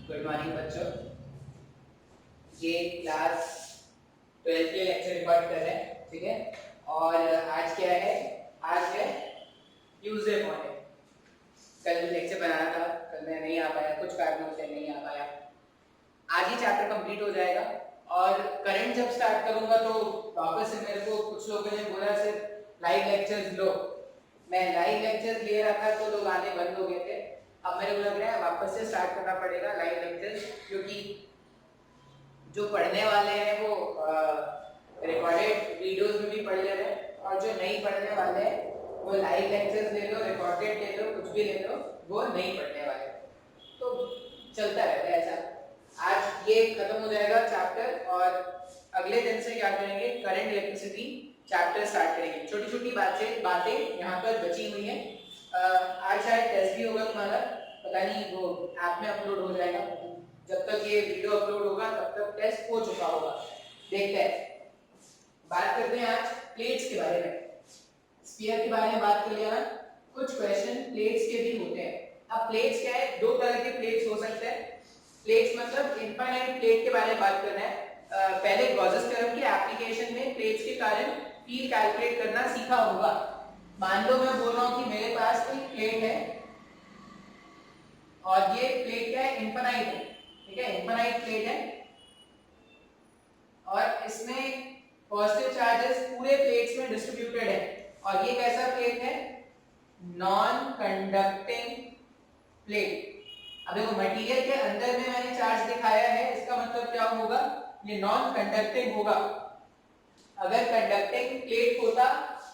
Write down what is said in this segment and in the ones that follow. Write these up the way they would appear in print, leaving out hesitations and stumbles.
Good morning बच्चों। ये class 12 के लेक्चर रिकॉर्ड कर रहे हैं, ठीक है। और आज क्या है, आज है ट्यूसडे मॉर्निंग। कल लेक्चर बनाना था, कल मैं नहीं आ पाया, कुछ कारणों से नहीं आ पाया। आज ही चैप्टर कंप्लीट हो जाएगा और करंट जब स्टार्ट करूंगा तो वापस से मेरे को कुछ लोगों ने बोला सिर्फ लाइव लेक्चर्स लो। मैं लाइव लेक्चर्स ले रहा था तो लोग आने बंद हो गए थे। अब मेरे को लग रहा है वापस से स्टार्ट करना पड़ेगा लाइव लेक्चर्स, क्योंकि जो पढ़ने वाले हैं वो रिकॉर्डेड वीडियोस में भी पढ़ ले रहे हैं, और जो नहीं पढ़ने वाले हैं वो लाइव लेक्चर्स ले लो, रिकॉर्डेड ले लो, कुछ भी ले लो, वो नहीं पढ़ने वाले। तो चलता रहता है ऐसा। आज ये खत्म हो जाएगा चैप्टर और अगले दिन से क्या करेंगे, करंट इलेक्ट्रिसिटी चैप्टर स्टार्ट करेंगे। छोटी छोटी बातें यहाँ पर बची हुई हैं। आज शायद टेस्ट भी होगा तुम्हारा, पता नहीं, वो ऐप में अपलोड हो जाएगा। जब तक ये वीडियो अपलोड होगा तब तक टेस्ट हो चुका होगा। देखते हैं, बात करते हैं आज प्लेट्स के बारे में। स्फीयर के बारे में बात कर लिया ना, कुछ क्वेश्चन प्लेट्स के भी होते हैं। अब प्लेट्स क्या है, दो तरह के प्लेट्स हो सकते हैं। प्लेट्स मतलब इनफाइनाइट प्लेट के बारे में बात करना है। पहले गॉसेस थ्योरम की एप्लीकेशन में प्लेट्स के कारण फील्ड कैलकुलेट करना सीखा होगा। मान लो मैं बोल रहा हूँ कि मेरे पास एक प्लेट है और ये प्लेट क्या है, इनफाइनाइट है, ठीक है, इनफाइनाइट प्लेट है और इसमें पॉजिटिव चार्जेस पूरे प्लेट्स में डिस्ट्रीब्यूटेड है। और ये कैसा प्लेट है, नॉन कंडक्टिंग प्लेट। अब देखो मटेरियल के अंदर में मैंने चार्ज दिखाया है, इसका मतलब क्या होगा, ये नॉन कंडक्टिंग होगा। अगर कंडक्टिंग प्लेट होता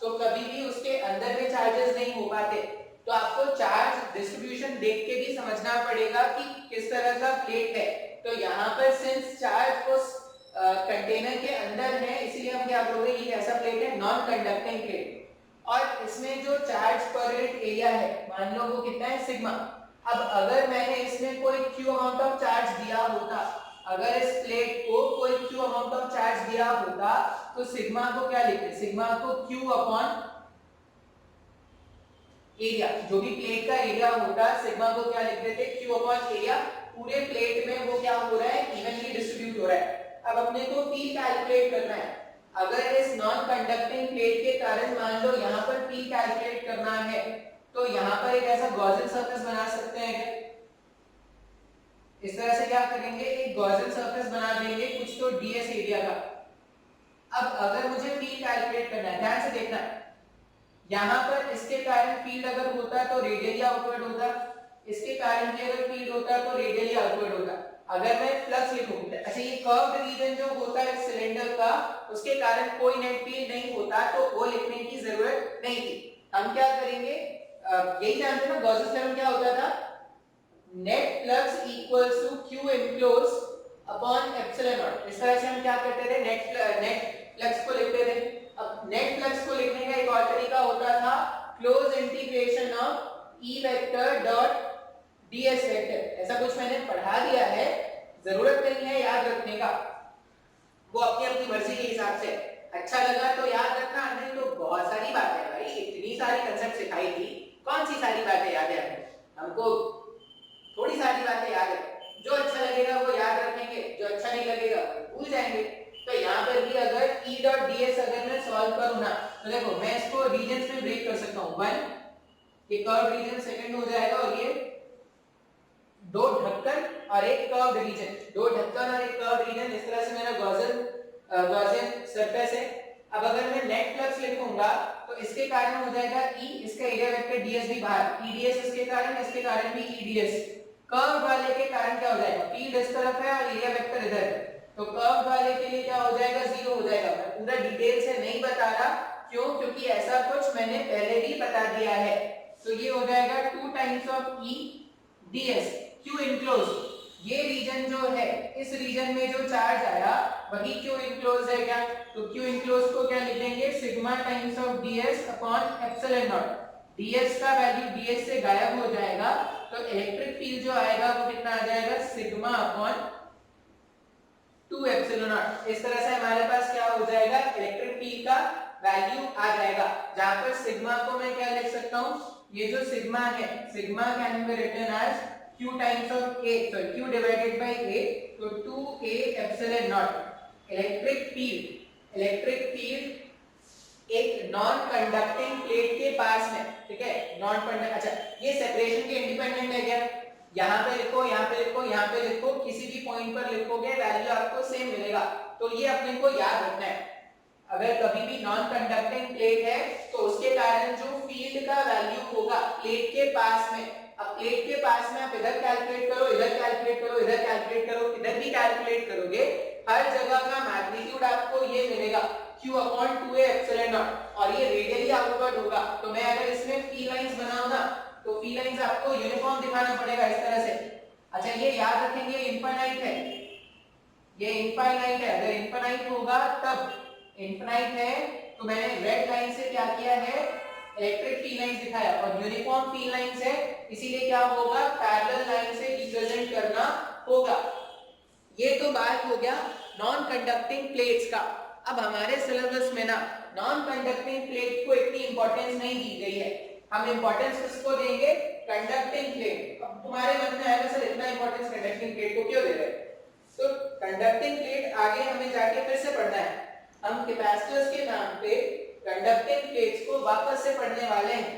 तो कभी भी उसके अंदर में चार्जेस नहीं हो पाते। तो आपको चार्ज डिस्ट्रीब्यूशन देख के भी समझना पड़ेगा कि किस तरह का प्लेट है। तो यहाँ पर सिंस चार्ज उस कंटेनर के अंदर है, इसलिए हम क्या बोलोगे, ये ऐसा प्लेट है नॉन कंडक्टिंग प्लेट। और इसमें जो चार्ज पर यूनिट एरिया है, मान लो वो कितना है, सिग्मा। अब अगर मैंने इसमें कोई क्यू अमाउंट ऑफ चार्ज दिया होता, अगर इस प्लेट को कोई क्यू अमाउंट ऑफ चार्ज दिया होता तो सिग्मा को क्या लिखते, सिग्मा को क्यू अपॉन एरिया, जो भी प्लेट का एरिया होता सिग्मा को क्या लिख देते, क्यू अपॉन एरिया। पूरे प्लेट में वो क्या हो रहा है, इवनली डिस्ट्रीब्यूट हो रहा है। अब अपने को फील्ड कैलकुलेट करना है। अगर इस नॉन कंडक्टिंग प्लेट के कारण मान लो यहाँ पर फील्ड कैलकुलेट करना है, तो यहाँ पर एक ऐसा गॉसियन सरफेस बना सकते हैं। इस तरह से क्या करेंगे, एक गॉसियन सरफेस बना देंगे कुछ तो डीएस एरिया का। अब अगर मुझे फील्ड कैलकुलेट करना है, ध्यान से देखना, यहाँ पर इसके कारण फील्ड अगर होता तो रेडियली आउटवर्ड होता, इसके कारण भी अगर फील्ड होता तो रेडियली आउटवर्ड होता। अगर मैं फ्लक्स लिखूं, अच्छा ये कर्व्ड रीजन जो होता है सिलेंडर का, उसके कारण कोई नेट फील्ड नहीं होता, तो वो लिखने की जरूरत नहीं थी। हम क्या करेंगे, यही जानते हैं ना गॉसेस थ्योरम क्या होता था, net flux equals to Q enclose upon epsilon naught. इस तरह से हम क्या करते थे, नेट फ्लक्स को लिखते थे। अब नेट फ्लक्स को लिखने का एक और तरीका होता था, close integration of E vector dot DS vector. ऐसा कुछ मैंने पढ़ा दिया है, जरूरत नहीं है याद रखने का, वो अपनी अपनी मर्जी के हिसाब से। अच्छा लगा तो याद रखना, नहीं तो बहुत सारी बातें भाई, इतनी सारी कांसेप्ट सिखाई थी, कौन सी सारी बातें याद है हमको, थोड़ी सारी बातें याद है। जो अच्छा लगेगा वो याद रखेंगे, जो अच्छा नहीं लगेगा भूल जाएंगे। तो यहाँ पर भी अगर E डॉट ds अगर मैं सॉल्व करूँ ना, तो देखो मैं इसको रीजन्स में ब्रेक कर सकता हूँ। 1 ये कर्व रीजन, सेकंड हो जाएगा, और ये दो ढक्कन और एक कर्व रीजन, दो ढक्कन और एक कर्व रीजन। इस तरह से मेरा गॉसियन सरफेस है। अब अगर मैं नेट फ्लक्स लिखूंगा तो इसके कारण हो जाएगा E, इसका एरिया वेक्टर ds भी बाहर, E ds इसके कारण भी E ds। कर्व वाले के कारण क्या हो जाएगा, फील्ड इस तरफ है और एरिया वेक्टर इधर है, तो कर्व वाले के लिए क्या हो जाएगा, 0 हो जाएगा। मैं पूरा डिटेल से नहीं बता रहा, क्यों, क्योंकि ऐसा कुछ मैंने पहले भी बता दिया है। तो ये हो जाएगा 2 times of E ds Q enclose. ये रीजन जो है, इस रीजन में जो चार्ज आया वही क्यू इनक्लोज है क्या, तो क्यू इनक्लोज को क्या लिखेंगे, sigma times of ds upon epsilon not. ds का वैल्यू ds से गायब हो जाएगा, तो इलेक्ट्रिक फील्ड जो आएगा वो कितना आ जाएगा, सिग्मा अपॉन 2 एप्सिलॉन नॉट। इस तरह से हमारे पास क्या हो जाएगा, इलेक्ट्रिक फील्ड का वैल्यू आ जाएगा, जहां पर सिग्मा को मैं क्या लिख सकता हूं, ये जो सिग्मा है, sigma can be written as Q times of A, sorry Q divided by A, तो 2A epsilon naught electric field एक नॉन कंडक्टिंग प्लेट के पास में, ठीक है, नॉन कंडक्ट, अच्छा ये सेपरेशन के इंडिपेंडेंट है क्या? यहाँ पे लिखो, यहाँ पे लिखो, यहाँ पे लिखो, किसी भी पॉइंट पर लिखोगे वैल्यू आपको सेम मिलेगा। तो ये अपने को याद रखना है, अगर कभी भी नॉन कंडक्टिंग प्लेट है तो उसके कारण जो फील्ड का वैल्यू होगा प्लेट के पास में, अब प्लेट के पास में आप इधर कैलकुलेट करो, इधर कैलकुलेट करो, इधर कैलकुलेट करो, इधर भी कैलकुलेट करोगे, हर जगह का मैग्नीट्यूड आपको ये मिलेगा Q/2A एप्सिलॉन नॉट, और ये रेडियली आउटवर्ड होगा। तो मैं अगर इसमें फी लाइंस बनाऊं ना तो फी लाइंस आपको यूनिफॉर्म दिखाना पड़ेगा इस तरह से। अच्छा ये याद रखेंगे इनफाइनाइट है, ये इनफाइनाइट है, अगर इनफाइनाइट होगा तब, इनफाइनाइट है तो मैंने रेड लाइन से क्या किया है, इलेक्ट्रिक फील्ड लाइंस दिखाया, और यूनिफॉर्म फील्ड लाइंस है इसीलिए क्या होगा, पैरेलल लाइन से रिप्रेजेंट करना होगा। ये तो बात हो गया नॉन कंडक्टिंग प्लेट्स का। अब हमारे सिलेबस में ना नॉन कंडक्टिंग प्लेट को इतनी इंपॉर्टेंस नहीं दी गई है, हम इंपॉर्टेंस किसको देंगे, कंडक्टिंग प्लेट। अब तुम्हारे मन में आएगा सर इतना इंपॉर्टेंस कंडक्टिंग प्लेट को क्यों दे रहे हैं, तो कंडक्टिंग प्लेट आगे हमें जाके फिर से पढ़ना है, हम कैपेसिटर्स के नाम पे कंडक्टिंग प्लेट्स को वापस से पढ़ने वाले हैं।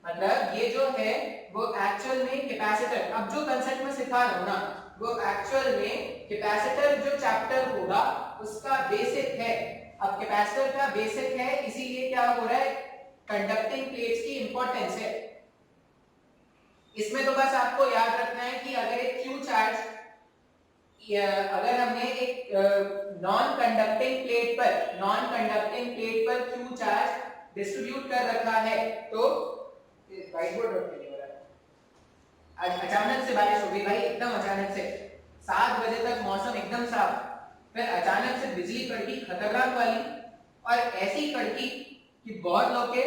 मतलब ये जो है वो एक्चुअल में कैपेसिटर, अब जो कांसेप्ट में सिखा रहा हूं ना वो एक्चुअल में कैपेसिटर जो चैप्टर होगा उसका बेसिक है। अब कैपेसिटर का बेसिक है इसीलिए क्या हो रहा है, कंडक्टिंग प्लेट्स की इंपॉर्टेंस है। इसमें तो बस आपको याद रखना है कि अगर एक क्यू चार्ज, अगर हमने एक नॉन कंडक्टिंग प्लेट पर क्यू चार्ज डिस्ट्रीब्यूट कर रखा है तो व्हाइट बोर्ड रख के अचानक से बारिश हो गई भाई, एकदम अचानक से 7 बजे तक मौसम एकदम साफ, फिर अचानक से बिजली कड़की खतरनाक वाली, और ऐसी कड़की कि बहुत लोग के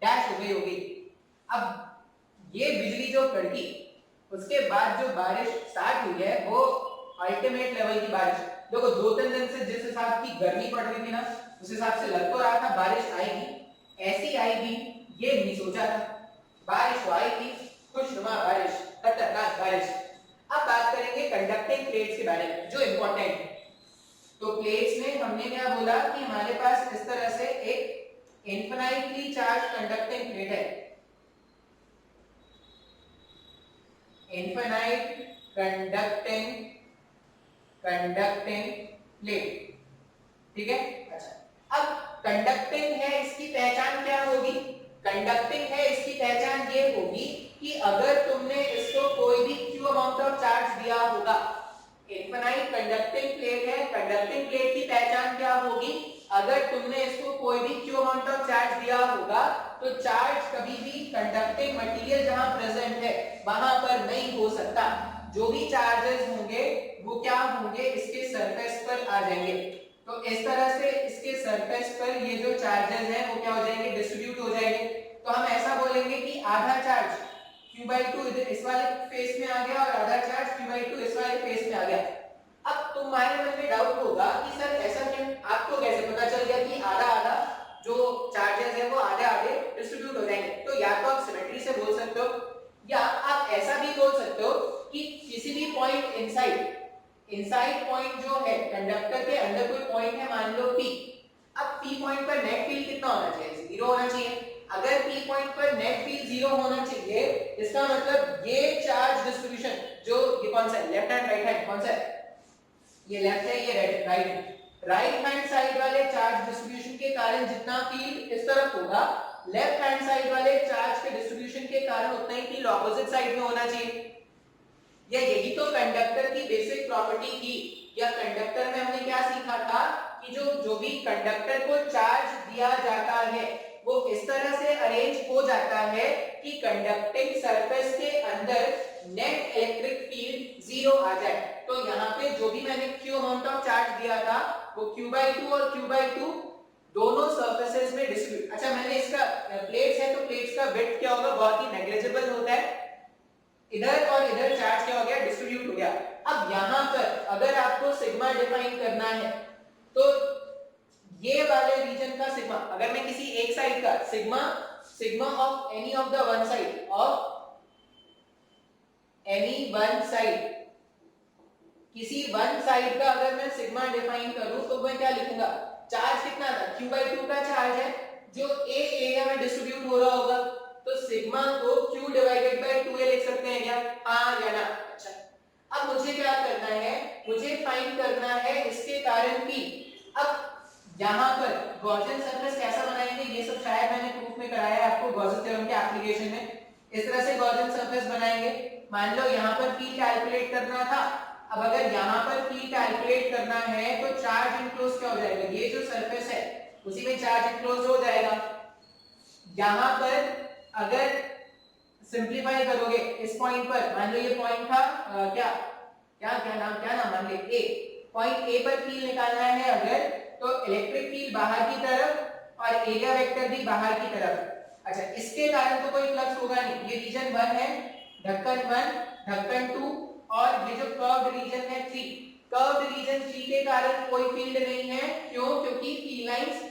डैश हो गई होगी। अब ये बिजली जो कड़की उसके बाद जो बारिश स्टार्ट हुई है वो अल्टीमेट लेवल की बारिश। देखो 2-3 दिन से जिस हिसाब की गर्मी पड़ रही थी ना उस हिसाब से लग तो रहा था बारिश आएगी, ऐसी आएगी ये नहीं सोचा था, बारिश तो आई थी, खुशनुमा बारिश, खतरनाक बारिश। अब बात करेंगे कंडक्टिंग प्लेट्स के बारे में जो इंपॉर्टेंट है। तो प्लेट्स में हमने क्या बोला कि हमारे पास इस तरह से एक इनफिनिटली चार्ज कंडक्टिंग प्लेट है, इनफिनाइट कंडक्टिंग प्लेट, ठीक है। अच्छा अब कंडक्टिंग है इसकी पहचान क्या होगी, कंडक्टिंग है इसकी पहचान ये होगी कि अगर तुमने इसको कोई भी q अमाउंट ऑफ चार्ज दिया होगा, इनफिनाइट कंडक्टिंग प्लेट है, कंडक्टिंग प्लेट की पहचान क्या होगी, अगर तुमने इसको कोई भी q अमाउंट ऑफ चार्ज दिया होगा तो चार्ज कभी भी कंडक्टिंग मटेरियल जहां प्रेजेंट है वहां पर नहीं हो सकता, जो भी चार्जेस होंगे वो क्या होंगे, इसके सरफेस पर आ जाएंगे। तो इस तरह से इसके सरफेस पर ये जो चार्जेस हैं वो क्या हो जाएंगे, डिस्ट्रीब्यूट हो जाएंगे। तो हम ऐसा बोलेंगे कि आधा चार्ज q/2 इधर इस वाले फेस में आ गया और आधा चार्ज q/2 इस वाले फेस में आ गया। अब तुम्हारे मन में डाउट होगा कि सर ऐसा क्यों, आपको कैसे पता चल गया कि आधा आधा जो चार्जेस है वो आधे आधे डिस्ट्रीब्यूट हो जाएंगे। तो या तो आप सिमेट्री से बोल सकते हो या आप ऐसा भी बोल सकते हो कि किसी भी पॉइंट इनसाइड पॉइंट जो है कंडक्टर के अंदर कोई पॉइंट है, मान लो P, अब P पॉइंट पर नेट फील्ड कितना होना चाहिए, 0 होना चाहिए। अगर P पॉइंट पर नेट फील्ड 0 होना चाहिए इसका मतलब ये चार्ज डिस्ट्रीब्यूशन जो ये कौन सा है, लेफ्ट हैंड राइट हैंड, कौन सा है, ये लेफ्ट है ये राइट है, राइट हैंड साइड वाले चार्ज डिस्ट्रीब्यूशन के कारण जितना फील्ड इस तरफ होगा लेफ्ट हैंड साइड वाले चार्ज के डिस्ट्रीब्यूशन के कारण उतना ही फील्ड ऑपोजिट साइड में होना चाहिए। या यही तो कंडक्टर की बेसिक प्रॉपर्टी थी, या कंडक्टर में हमने क्या सीखा था कि जो भी कंडक्टर को चार्ज दिया जाता है वो इस तरह से अरेंज हो जाता है कि कंडक्टिंग सरफेस के अंदर नेट इलेक्ट्रिक फील्ड 0 आ जाए। तो यहाँ पे जो भी मैंने q अमाउंट ऑफ चार्ज दिया था वो q/2 और q/2 दोनों सरफेसेस में डिस्ट्रीब्यूट। अच्छा मैंने इसका प्लेट्स है तो प्लेट्स का विड्थ क्या होगा, बहुत ही नेग्लिजिबल होता है, इधर और इधर चार्ज क्या हो गया, डिस्ट्रीब्यूट हो गया। अब यहां पर अगर आपको सिग्मा डिफाइन करना है तो ये वाले रीजन का सिग्मा, अगर मैं किसी एक साइड का sigma of any of the one side of any one side, किसी वन साइड का अगर मैं सिग्मा डिफाइन करूं तो मैं क्या लिखूंगा, चार्ज कितना था, q/2 का चार्ज है जो a एरिया में डिस्ट्रीब्यूट हो रहा होगा, तो सिग्मा को q डिवाइडेड बाय 2a लिख सकते हैं क्या, हाँ या ना। अच्छा, अब मुझे क्या करना है, मुझे फाइंड करना है इसके कारण p। अब यहाँ पर गॉसियन सरफेस कैसा बनाएंगे, ये सब शायद मैंने प्रूफ में कराया है आपको गॉसियन थ्योरम के एप्लीकेशन में। इस तरह से गॉसियन सरफेस बनाएंगे। मान लो यहाँ पर फील्ड कैलकुलेट करना था, अब अगर यहाँ पर फील्ड कैलकुलेट करना है तो चार्ज इनक्लोज क्या हो जाएगा, ये जो सरफेस है उसी में चार्ज इनक्लोज हो जाएगा। यहाँ पर अगर सिंपलीफाई करोगे इस पॉइंट पर, मान लो ये पॉइंट था क्या क्या क्या नाम मान ले ए, पॉइंट ए पर फील्ड निकालना है अगर, तो इलेक्ट्रिक फील्ड बाहर की तरफ और एरिया वेक्टर भी बाहर की तरफ। अच्छा, इसके कारण तो कोई फ्लक्स होगा नहीं, ये रीजन 1 है, ढक्कन 1, ढक्कन 2 और ये जो कर्व्ड रीजन है 3, कर्व्ड रीजन 3 के कारण कोई फील्ड नहीं है। क्यों, क्योंकि फील्ड लाइंस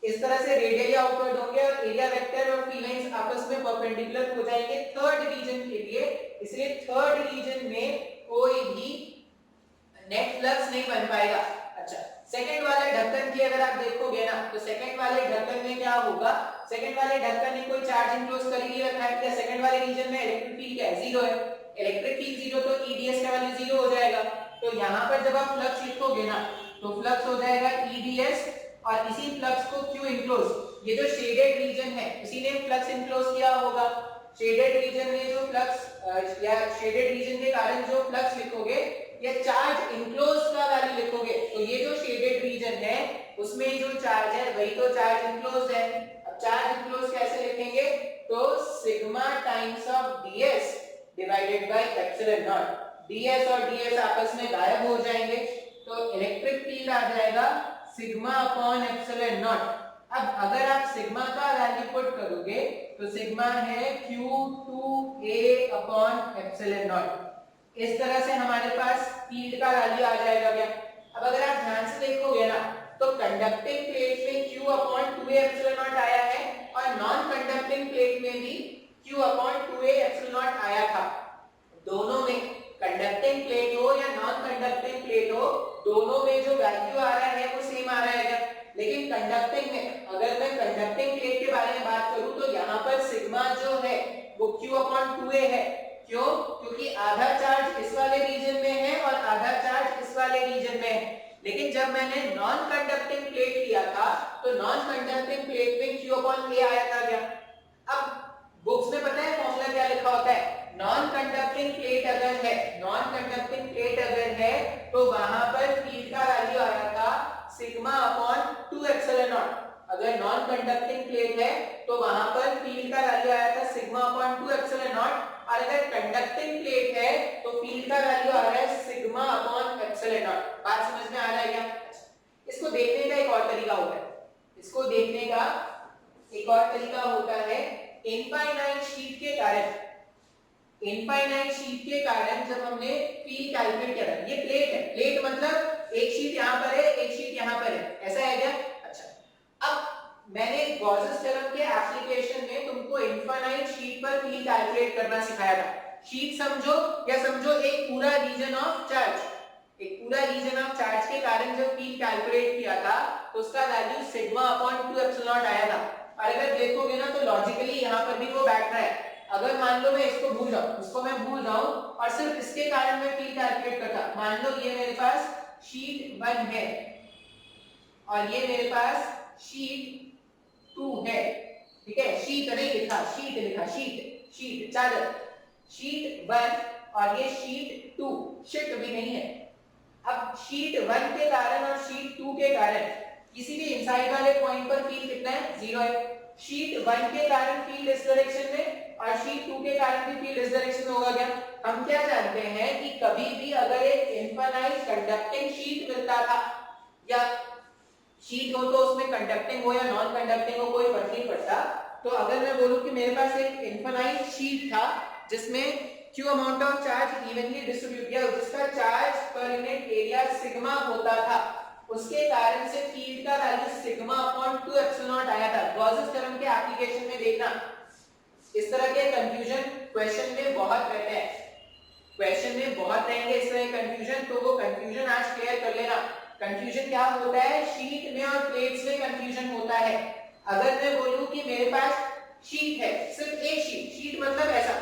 इस तरह से रेडियली आउटवर्ड होंगे और एरिया वेक्टर और फील्ड लाइंस आपस में परपेंडिकुलर हो जाएंगे थर्ड रीजन के लिए, इसलिए थर्ड रीजन में कोई भी नेट फ्लक्स नहीं बन पाएगा। अच्छा, सेकंड वाले ढक्कन की अगर आप देखोगे ना, तो सेकंड वाले ढक्कन में क्या होगा, सेकंड वाले ढक्कन ने कोई चार्ज इनक्लोज कर ही रखा है, क्या सेकंड वाले रीजन में इलेक्ट्रिक फील्ड क्या है, जीरो है, इलेक्ट्रिक फील्ड जीरो तो ईडीएस का वैल्यू जीरो हो जाएगा। तो यहाँ पर जब आप फ्लक्स लिखोगे ना, तो फ्लक्स हो जाएगा ईडीएस और इसी फ्लक्स को क्यू इनक्लोज, ये जो शेडेड रीजन है उसी ने फ्लक्स इनक्लोज किया होगा। शेडेड रीजन में जो फ्लक्स या शेडेड रीजन के कारण जो फ्लक्स लिखोगे या चार्ज इनक्लोज का वैल्यू लिखोगे, तो ये जो शेडेड रीजन है उसमें जो चार्ज है वही तो चार्ज इनक्लोज है। अब चार्ज इनक्लोज कैसे लिखेंगे, तो sigma times of ds divided by epsilon not, ds और ds आपस में गायब हो जाएंगे, तो इलेक्ट्रिक फील्ड आ जाएगा सिग्मा अपॉन एप्सिलॉन नॉट। अब अगर आप सिग्मा का वैल्यू पुट करोगे तो सिग्मा है q2a अपॉन एप्सिलॉन नॉट, इस तरह से हमारे पास फील्ड का वैल्यू आ जाएगा क्या। अब अगर आप ध्यान से देखोगे ना, तो कंडक्टिंग प्लेट में q upon 2a epsilon not आया है और नॉन कंडक्टिंग प्लेट में भी q upon 2a epsilon not आया था। दोनों में, कंडक्टिंग प्लेट हो या नॉन कंडक्टिंग प्लेट हो, दोनों में जो वैल्यू आ रहा है वो सेम आ रहा है क्या। लेकिन कंडक्टिंग में, अगर मैं कंडक्टिंग प्लेट के बारे में बात करूं तो यहाँ पर सिग्मा जो है वो q अपॉन 2a है। क्यों, क्योंकि आधा चार्ज इस वाले रीजन में है और आधा चार्ज इस वाले रीजन में है। लेकिन जब मैंने नॉन कंडक्टिंग प्लेट लिया था तो नॉन कंडक्टिंग प्लेट में q अपॉन a आया था क्या। अब बुक्स में पता है फॉर्मूला क्या लिखा होता है, नॉन कंडक्टिंग प्लेट अगर है, नॉन कंडक्टिंग प्लेट अगर है तो वहां पर फील्ड का वैल्यू आया था सिग्मा अपॉन 2 एप्सिलॉन नॉट। अगर नॉन कंडक्टिंग प्लेट है तो वहां पर फील्ड का वैल्यू आया था सिग्मा अपॉन 2 एप्सिलॉन नॉट, और अगर कंडक्टिंग प्लेट है तो फील्ड का वैल्यू आ रहा है सिग्मा अपॉन एप्सिलॉन नॉट। बात समझ में आ रहा है क्या। इसको देखने का एक और तरीका होता है, इसको देखने का एक और तरीका होता है, इनफाइनाइट शीट के कारण, इनफाइनाइट शीट के कारण जब हमने फील्ड कैलकुलेट किया था, ये प्लेट है, प्लेट मतलब एक शीट यहाँ पर है एक शीट यहाँ पर है, ऐसा है क्या। अच्छा, अब मैंने गॉसेस थ्योरम के एप्लीकेशन में तुमको इनफाइनाइट शीट पर फील्ड कैलकुलेट करना सिखाया था। शीट समझो या समझो एक पूरा रीजन ऑफ चार्ज, एक पूरा रीजन ऑफ चार्ज के कारण जब फील्ड कैलकुलेट किया था तो उसका value sigma upon 2 epsilon not आया था। और अगर देखोगे ना तो लॉजिकली यहाँ पर भी वो बैठ रहा है। अगर मान लो मैं इसको भूल जाऊं, इसको मैं भूल जाऊं और सिर्फ इसके कारण मैं फील्ड कैलकुलेट करता, मान लो ये मेरे पास शीट 1 है और ये मेरे पास शीट 2 है, ठीक है, शीट नहीं लिखा, शीट लिखा, शीट, शीट चादर, शीट 1 और ये शीट 2, शीट भी नहीं है। अब शीट 1 के कारण और शीट 2 के कारण किसी भी इनसाइड वाले पॉइंट पर फील्ड कितना है, 0 है। शीट 1 के कारण फील्ड इस डायरेक्शन में और शीट 2 के कारण भी फील्ड इस डायरेक्शन में होगा क्या। हम क्या जानते हैं कि कभी भी अगर एक इनफाइनाइट कंडक्टिंग शीट मिलता था या शीट हो तो उसमें कंडक्टिंग हो या नॉन कंडक्टिंग हो कोई फर्क नहीं पड़ता, तो अगर मैं बोलूं कि मेरे पास एक इनफाइनाइट शीट था जिसमें q amount of charge evenly distribute किया, जिसका charge per unit area sigma होता था, उसके कारण से फील्ड का value sigma upon 2 epsilon not आया था। गॉसेस थ्योरम के एप्लीकेशन में देखना, इस तरह के कंफ्यूजन क्वेश्चन में बहुत रहते हैं। क्वेश्चन में बहुत रहेंगे इस तरह कंफ्यूजन, तो वो कंफ्यूजन आज क्लियर कर लेना। कंफ्यूजन क्या होता है, शीट में और प्लेट्स में कंफ्यूजन होता है। अगर मैं बोलूं कि मेरे पास शीट है, सिर्फ एक शीट, शीट मतलब ऐसा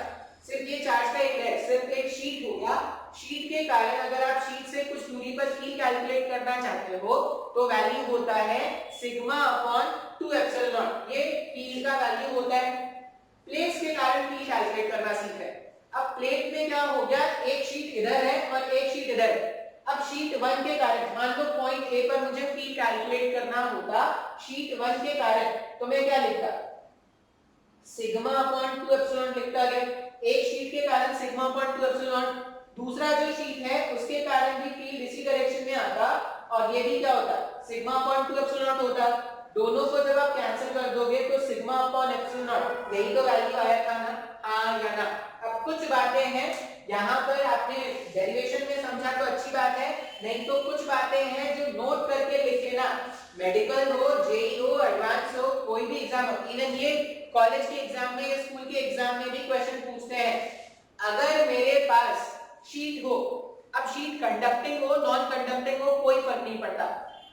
सिर्फ ये चार्ज का एक है, सिर्फ एक शीट हो गया। शीट के कारण अगर आप शीट से कुछ दूरी पर फील्ड कैलकुलेट करना चाहते हो तो वैल्यू होता है सिग्मा अपॉन 2 एप्सिलॉन नॉट, ये फील्ड का वैल्यू होता है। प्लेट्स के कारण फील्ड कैलकुलेट करना सीख है। अब प्लेट में क्या हो गया, एक शीट इधर है और एक शीट इधर है। अब शीट 1 के कारण मान लो पॉइंट ए पर मुझे फील्ड कैलकुलेट करना होता शीट 1 के कारण, तो मैं क्या लिखता, सिग्मा अपॉन 2 एप्सिलॉन लिखता गया। एक शीट के कारण सिग्मा अपॉन 2 एप्सिलॉन, दूसरा जो शीट है उसके कारण भी फील्ड इसी डायरेक्शन में आता और ये भी क्या होता, सिग्मा अपॉन 2 एप्सिलॉन होता। दोनों को जब आप कैंसिल कर दोगे तो सिग्मा अपॉन एप्सिलॉन, यही तो वैल्यू आया था ना, हाँ या ना। अब कुछ बातें हैं यहाँ पर आपने डेरिवेशन में समझा तो अच्छी बात है, नहीं तो कुछ बातें हैं जो नोट करके लिख लेना। मेडिकल हो, जेई हो, एडवांस हो, कोई भी एग्जाम हो, इवन ये कॉलेज के एग्जाम में या स्कूल के एग्जाम में भी क्वेश्चन पूछते हैं। अगर मेरे पास शीट हो, अब शीट कंडक्टिंग हो नॉन कंडक्टिंग हो कोई फर्क नहीं पड़ता।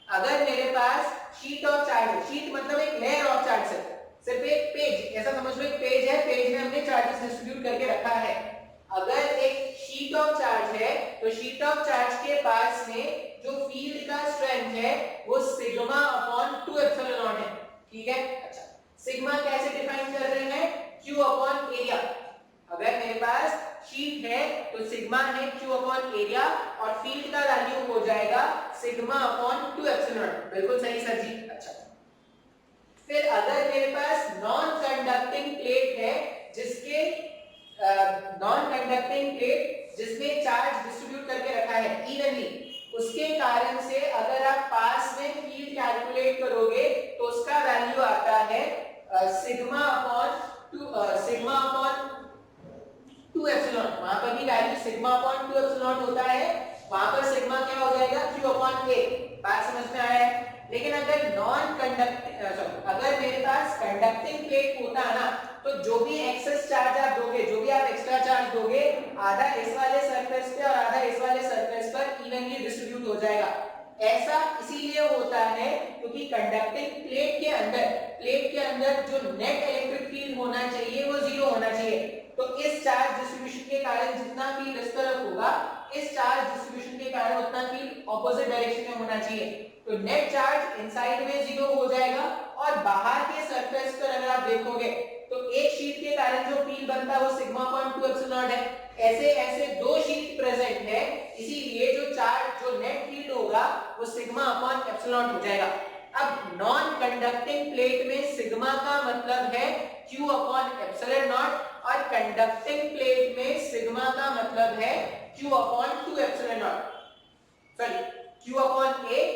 अगर मेरे पास शीट ऑफ चार्ज है, शीट मतलब एक लेयर ऑफ चार्ज है, सिर्फ एक पेज, ऐसा समझ लो एक पेज है, पेज में हमने चार्जेस डिस्ट्रीब्यूट करके रखा है। अगर एक शीट ऑफ चार्ज है तो शीट ऑफ चार्ज के पास में जो फील्ड का स्ट्रेंथ है वो सिग्मा अपॉन 2 एप्सिलॉन नॉट है, ठीक है। अच्छा, सिग्मा कैसे डिफाइन कर रहे हैं, Q अपॉन एरिया। अगर मेरे पास शीट है तो सिग्मा है Q अपॉन एरिया और फील्ड का वैल्यू हो जाएगा सिग्मा अपॉन 2 एप्सिलॉन। बिल्कुल सही सर जी। अच्छा, फिर अगर मेरे पास नॉन कंडक्टिंग प्लेट है, जिसके नॉन कंडक्टिंग प्लेट जिसमें चार्ज डिस्ट्रीब्यूट करके रखा है इवनली, उसके कारण से अगर आप पास में फील्ड कैलकुलेट करोगे तो उसका वैल्यू आता है सिग्मा अपॉन 2 एप्सिलॉन। वहां पर भी वैल्यू सिग्मा अपॉन 2 एप्सिलॉन होता है, वहां पर सिग्मा क्या हो जाएगा, Q अपॉन A। बात समझ में आया है। लेकिन अगर नॉन कंडक्टिंग अगर मेरे पास कंडक्टिंग प्लेट होता है ना, तो जो भी एक्सेस चार्ज आप दोगे, जो भी आप एक्स्ट्रा चार्ज दोगे, आधा इस वाले सरफेस पे और आधा इस वाले सरफेस पर इवनली डिस्ट्रीब्यूट हो जाएगा। ऐसा इसीलिए होता है क्योंकि कंडक्टिंग प्लेट के अंदर जो नेट इलेक्ट्रिक फील्ड होना चाहिए वो जीरो होना चाहिए। तो इस चार्ज डिस्ट्रीब्यूशन के कारण जितना फील्ड इस तरफ होगा, इस चार्ज डिस्ट्रीब्यूशन के कारण उतना फील्ड ऑपोजिट डायरेक्शन में होना चाहिए। तो नेट चार्ज इनसाइड में जीरो हो जाएगा और बाहर के सरफेस पर अगर आप देखोगे तो एक शीट के कारण जो फील्ड बनता है वो सिग्मा अपॉन 2 एप्सिलॉन है। ऐसे ऐसे दो शीट प्रेजेंट है, इसीलिए जो चार्ज जो नेट फील्ड होगा वो सिग्मा अपॉन एप्सिलॉन हो जाएगा। अब नॉन कंडक्टिंग प्लेट में सिग्मा का मतलब है Q अपॉन एप्सिलॉन नॉट और कंडक्टिंग प्लेट में सिग्मा का मतलब है Q upon 2 epsilon not, sorry Q upon A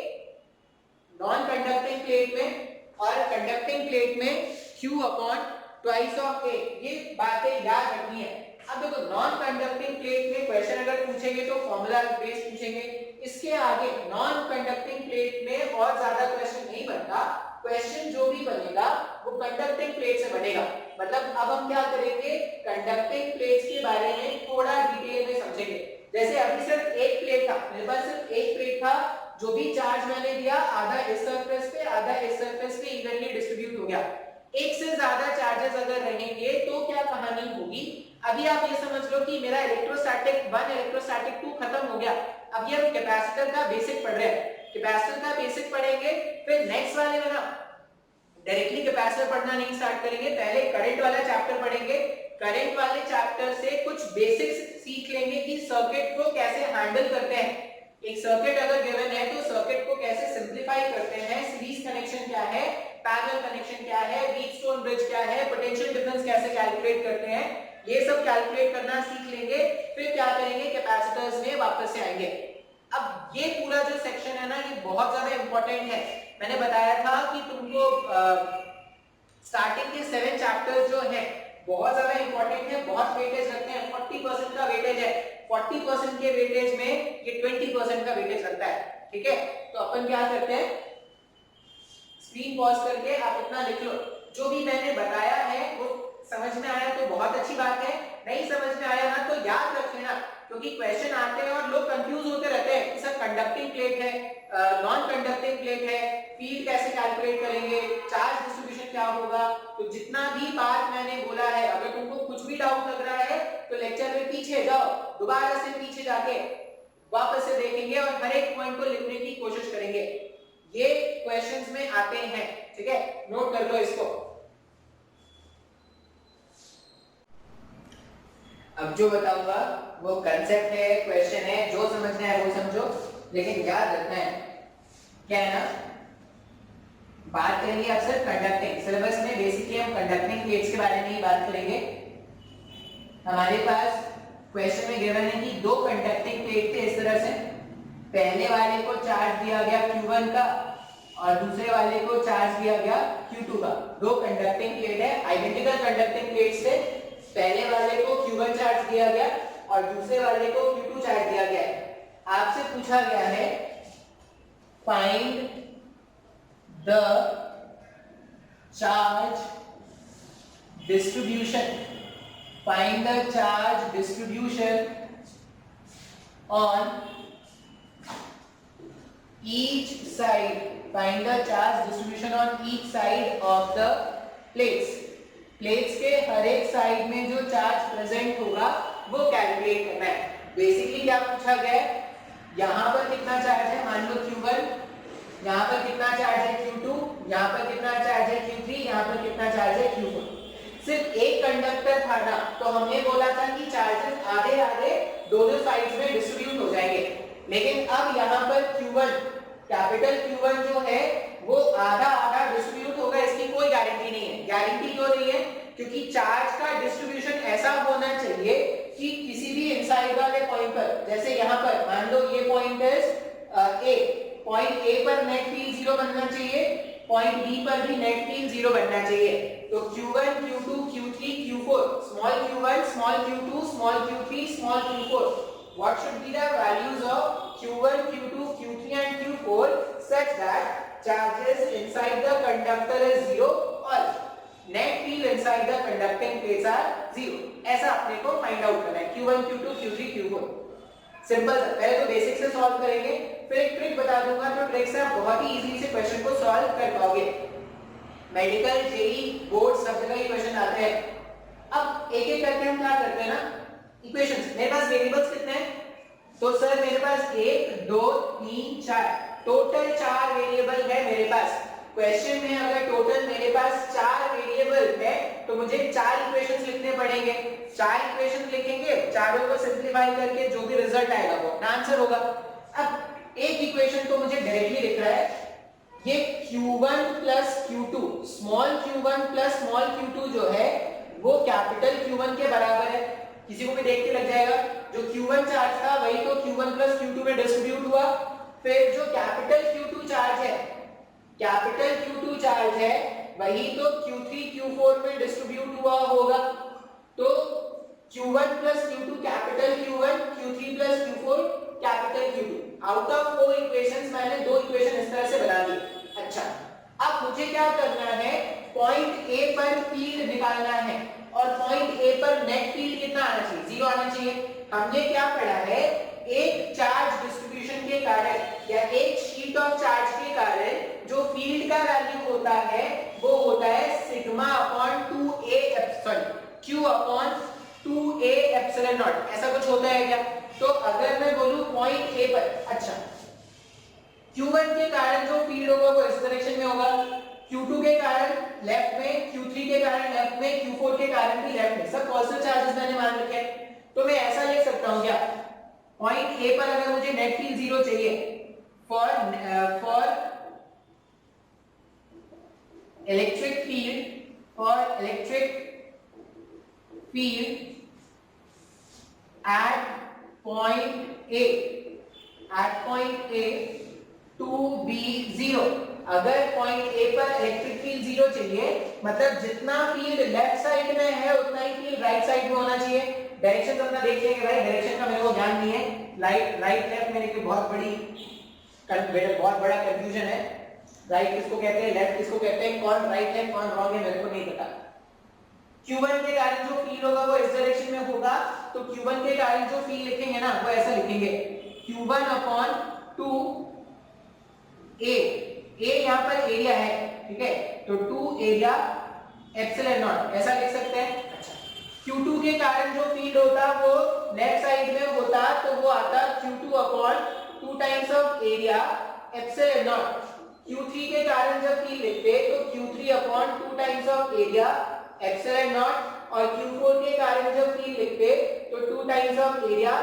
non conducting plate में और कंडक्टिंग प्लेट में Q upon twice of A। ये बातें याद रखनी है। अब देखो नॉन कंडक्टिंग प्लेट में क्वेश्चन अगर पूछेंगे तो फॉर्मूला बेस्ड पूछेंगे, इसके आगे नॉन कंडक्टिंग प्लेट में और ज्यादा क्वेश्चन नहीं बनता। क्वेश्चन जो भी बनेगा वो कंडक्टिंग प्लेट से बनेगा। मतलब अब हम क्या करेंगे, कंडक्टिंग प्लेट्स के बारे में थोड़ा डिटेल में समझेंगे। जैसे अभी सिर्फ एक प्लेट था, मेरे पास सिर्फ एक प्लेट था, जो भी चार्ज मैंने दिया आधा इस सरफेस पे आधा इस सरफेस पे इवनली डिस्ट्रीब्यूट हो गया। एक से ज्यादा चार्जेस अगर रहेंगे तो क्या कहानी होगी। अभी आप ये समझ लो कि मेरा इलेक्ट्रोस्टैटिक 1 इलेक्ट्रोस्टैटिक 2 खत्म हो गया। अब ये हम कैपेसिटर का बेसिक पढ़ रहे हैं, कैपेसिटर का बेसिक पढ़ेंगे, फिर नेक्स्ट वाले में ना डायरेक्टली कैपेसिटर पढ़ना नहीं स्टार्ट करेंगे, पहले करंट वाला चैप्टर पढ़ेंगे। करंट वाले चैप्टर से कुछ बेसिक्स सीख लेंगे कि सर्किट को कैसे हैंडल करते हैं। एक सर्किट अगर गिवन है तो सर्किट को कैसे सिंपलीफाई करते हैं, सीरीज कनेक्शन क्या है, पैरेलल कनेक्शन क्या है, व्हीटस्टोन ब्रिज क्या है, पोटेंशियल डिफरेंस कैसे कैलकुलेट करते हैं, ये सब कैलकुलेट करना सीख लेंगे। फिर क्या करेंगे, कैपेसिटर्स में वापस से आएंगे। अब ये पूरा जो सेक्शन है ना ये बहुत ज्यादा इंपॉर्टेंट है। मैंने बताया था कि तुमको स्टार्टिंग के 7 चैप्टर जो है बहुत ज्यादा इंपॉर्टेंट है, बहुत वेटेज रखते हैं, 40% का वेटेज है। 40% के वेटेज में ये 20% का वेटेज लगता है, ठीक है। तो अपन क्या करते हैं, स्क्रीन पॉज करके आप इतना लिख लो, जो भी मैंने बताया है वो समझ में आया तो बहुत अच्छी बात है, नहीं समझ में आया ना तो याद रख लेना, क्योंकि क्वेश्चन आते हैं और लोग कंफ्यूज होते रहते हैं कि सर कंडक्टिंग प्लेट है, नॉन कंडक्टिंग प्लेट है, फील्ड कैसे कैलकुलेट करेंगे, चार्ज डिस्ट्रीब्यूशन क्या होगा। तो जितना भी बात मैंने बोला है, अगर तुमको कुछ भी डाउट लग रहा है तो लेक्चर में पीछे जाओ, दोबारा से पीछे जाके वापस से देखेंगे और हर एक पॉइंट को लिखने की कोशिश करेंगे। ये क्वेश्चंस में आते हैं, ठीक है, नोट कर लो इसको। अब जो बताऊंगा वो कंसेप्ट है, क्वेश्चन है, जो समझना है वो समझो, लेकिन याद रखना है क्या है ना, बात करेंगे अक्सर कंडक्टिंग, सिलेबस में बेसिकली हम कंडक्टिंग प्लेट्स के बारे में ही बात करेंगे। हमारे पास क्वेश्चन में गिवन है कि दो कंडक्टिंग प्लेट थे इस तरह से, पहले वाले को चार्ज दिया गया Q1 का और दूसरे वाले को चार्ज दिया गया Q2 का। दो कंडक्टिंग प्लेट है, आइडेंटिकल कंडक्टिंग प्लेट्स थे, पहले वाले को Q1 चार्ज दिया गया और दूसरे वाले को Q2 चार्ज दिया गया है। आपसे पूछा गया है find the charge distribution, find the charge distribution on each side, find the charge distribution on each side of the plates, plates के हर एक साइड में जो चार्ज प्रेजेंट होगा वो कैलकुलेट करना है। बेसिकली क्या पूछा गया है, यहाँ पर कितना चार्ज है, मान लो Q1, यहाँ पर कितना चार्ज है Q2, यहाँ पर कितना चार्ज है Q3, यहाँ पर कितना चार्ज है Q4। सिर्फ एक कंडक्टर था ना, तो हमने बोला था कि चार्जेस आधे आधे दोनों साइड्स में डिस्ट्रीब्यूट हो जाएंगे, लेकिन अब यहाँ पर Q1, कैपिटल Q1 जो है वो आधा आधा डिस्ट्रीब्यूट होगा, इसकी कोई गारंटी नहीं है। गारंटी क्यों नहीं है, क्योंकि चार्ज का डिस्ट्रीब्यूशन ऐसा होना चाहिए कि किसी भी इनसाइड वाले पॉइंट पर, जैसे यहाँ पर मान लो ये पॉइंट है ए, पॉइंट ए पर नेट फील्ड 0 बनना चाहिए, पॉइंट बी पर भी नेट फील्ड 0 बनना चाहिए। तो Q1, Q2, Q3, Q4, small q1, small q2, small q3, small q4, what should be the values of Q1, Q2, Q3 and Q4 such that charges inside the conductor is 0 or net field inside the conducting plates are 0। ऐसा अपने को find out करना है, Q1, Q2, Q3, Q4। Simple, पहले तो basic से solve करेंगे, फिर एक ट्रिक बता दूंगा, तो ट्रिक से आप बहुत ही इजीली से क्वेश्चन को सॉल्व कर पाओगे। मेडिकल, जेई, बोर्ड सब जगह ये क्वेश्चन आते हैं। अब एक एक करके हम क्या करते हैं ना, इक्वेशंस, मेरे पास वेरिएबल्स कितने हैं, तो सर मेरे पास 1 2 3 4, टोटल 4 वेरिएबल है मेरे पास। क्वेश्चन में अगर टोटल मेरे पास 4 वेरिएबल है तो मुझे 4 इक्वेशंस लिखने पड़ेंगे। 4 इक्वेशंस लिखेंगे, चारों को सिंपलीफाई करके जो भी रिजल्ट आएगा वो अपना आंसर होगा। अब एक इक्वेशन को मुझे डायरेक्टली लिख रहा है, ये Q1 plus Q2, small Q1 plus small Q2 जो है वो कैपिटल Q1 के बराबर है। किसी को भी देख के लग जाएगा, जो Q1 चार्ज था वही तो Q1 प्लस Q2 में डिस्ट्रीब्यूट हुआ, फिर जो कैपिटल Q2 चार्ज है, कैपिटल Q2 चार्ज है वही तो Q3 Q4 में डिस्ट्रीब्यूट हुआ होगा। तो Q1 plus Q2 capital Q1, Q3 plus Q4 capital Q2। Out of 4 equations मैंने 2 इक्वेशन इस तरह से बना दी। अच्छा, अब मुझे क्या करना है, पॉइंट ए पर फील्ड निकालना है और पॉइंट ए पर नेट फील्ड कितना आना चाहिए, 0 आना चाहिए। हमने क्या पढ़ा है, एक चार्ज डिस्ट्रीब्यूशन के कारण या एक शीट ऑफ चार्ज के कारण जो फील्ड का वैल्यू होता है वो होता है sigma upon 2a q upon 2a epsilon not, ऐसा कुछ होता है क्या। तो अगर मैं बोलूं पॉइंट ए पर, अच्छा Q1 के कारण जो फील्ड होगा वो इस डायरेक्शन में होगा, Q2 के कारण लेफ्ट में, Q3 के कारण लेफ्ट में, Q4 के कारण भी लेफ्ट में, सब पॉजिटिव चार्जेस मैंने मान रखे हैं। तो मैं ऐसा लिख सकता हूं क्या, पॉइंट ए पर अगर मुझे नेट फील्ड 0 चाहिए for electric field at point A to be 0। अगर पॉइंट ए पर इलेक्ट्रिक फील्ड 0 चाहिए, मतलब जितना फील्ड लेफ्ट साइड में है उतना ही फील्ड राइट साइड में होना चाहिए। डायरेक्शन तो अपना देख लेंगे भाई, डायरेक्शन का मेरे को ज्ञान नहीं है, राइट लेफ्ट मेरे को बहुत बड़ा कंफ्यूजन है। राइट किसको कहते हैं, लेफ्ट किसको कहते हैं, कौन राइट है कौन रॉन्ग है मेरे को नहीं पता। Q1 के कारण जो फील्ड होगा वो इस डायरेक्शन में होगा, तो Q1 के कारण जो फील्ड लिखेंगे ना वो ऐसा लिखेंगे Q1 अपॉन 2a, a यहाँ पर एरिया है, ठीक है, तो 2 एरिया एप्सिलॉन नॉट ऐसा लिख सकते हैं। अच्छा, Q2 के कारण जो फील्ड होता वो लेफ्ट साइड में होता तो वो आता Q2 upon 2 times of area epsilon not. Q3 के कारण जब फील्ड लिखते तो Q3 upon 2 times of area epsilon not, और Q4 के कारण जब फील्ड लिखते तो 2 times of area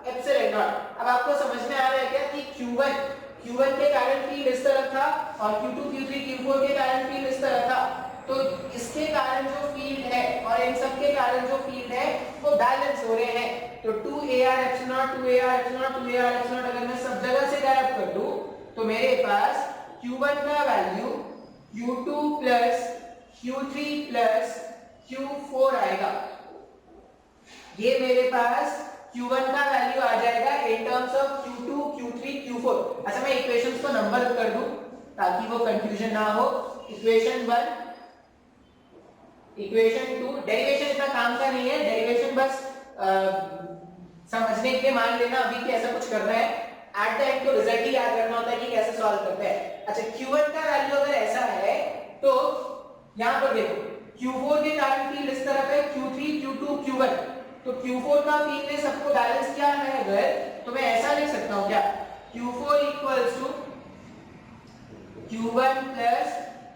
epsilon not. अब आपको समझ में आ रहा है क्या कि Q1 के कारण फील्ड इस तरफ था और Q2 Q3 Q4 के कारण फील्ड इस तरफ था, तो इसके कारण जो फील्ड है और इन सब के कारण जो फील्ड है वो बैलेंस हो रहे हैं। तो 2ar epsilon not 2ar epsilon not 2ar epsilon not अगर मैं सब जगह से गायब कर दूं तो मेरे पास Q1 का value Q2 plus Q3 plus Q4 आएगा। ये मेरे पास Q1 का वैल्यू आ जाएगा in terms of Q2 Q3 Q4। अच्छा, मैं इक्वेशंस को नंबर कर दूं ताकि वो कंफ्यूजन ना हो। इक्वेशन 1, इक्वेशन 2, डेरिवेशन इतना काम का नहीं है, डेरिवेशन बस समझने के लिए मान लेना अभी कि ऐसा कुछ कर रहे हैं, एट द एंड तो रिजल्ट ही याद रखना होता है कि कैसे सॉल्व करते हैं। अच्छा, Q1 का वैल्यू अगर ऐसा है तो यहां पर देखो Q4 के कारण फील्ड इस तरफ है, Q3 Q2 Q1, तो Q4 का फील्ड ने सबको बैलेंस किया है अगर, तो मैं ऐसा लिख सकता हूं क्या, Q4 equals to Q1 plus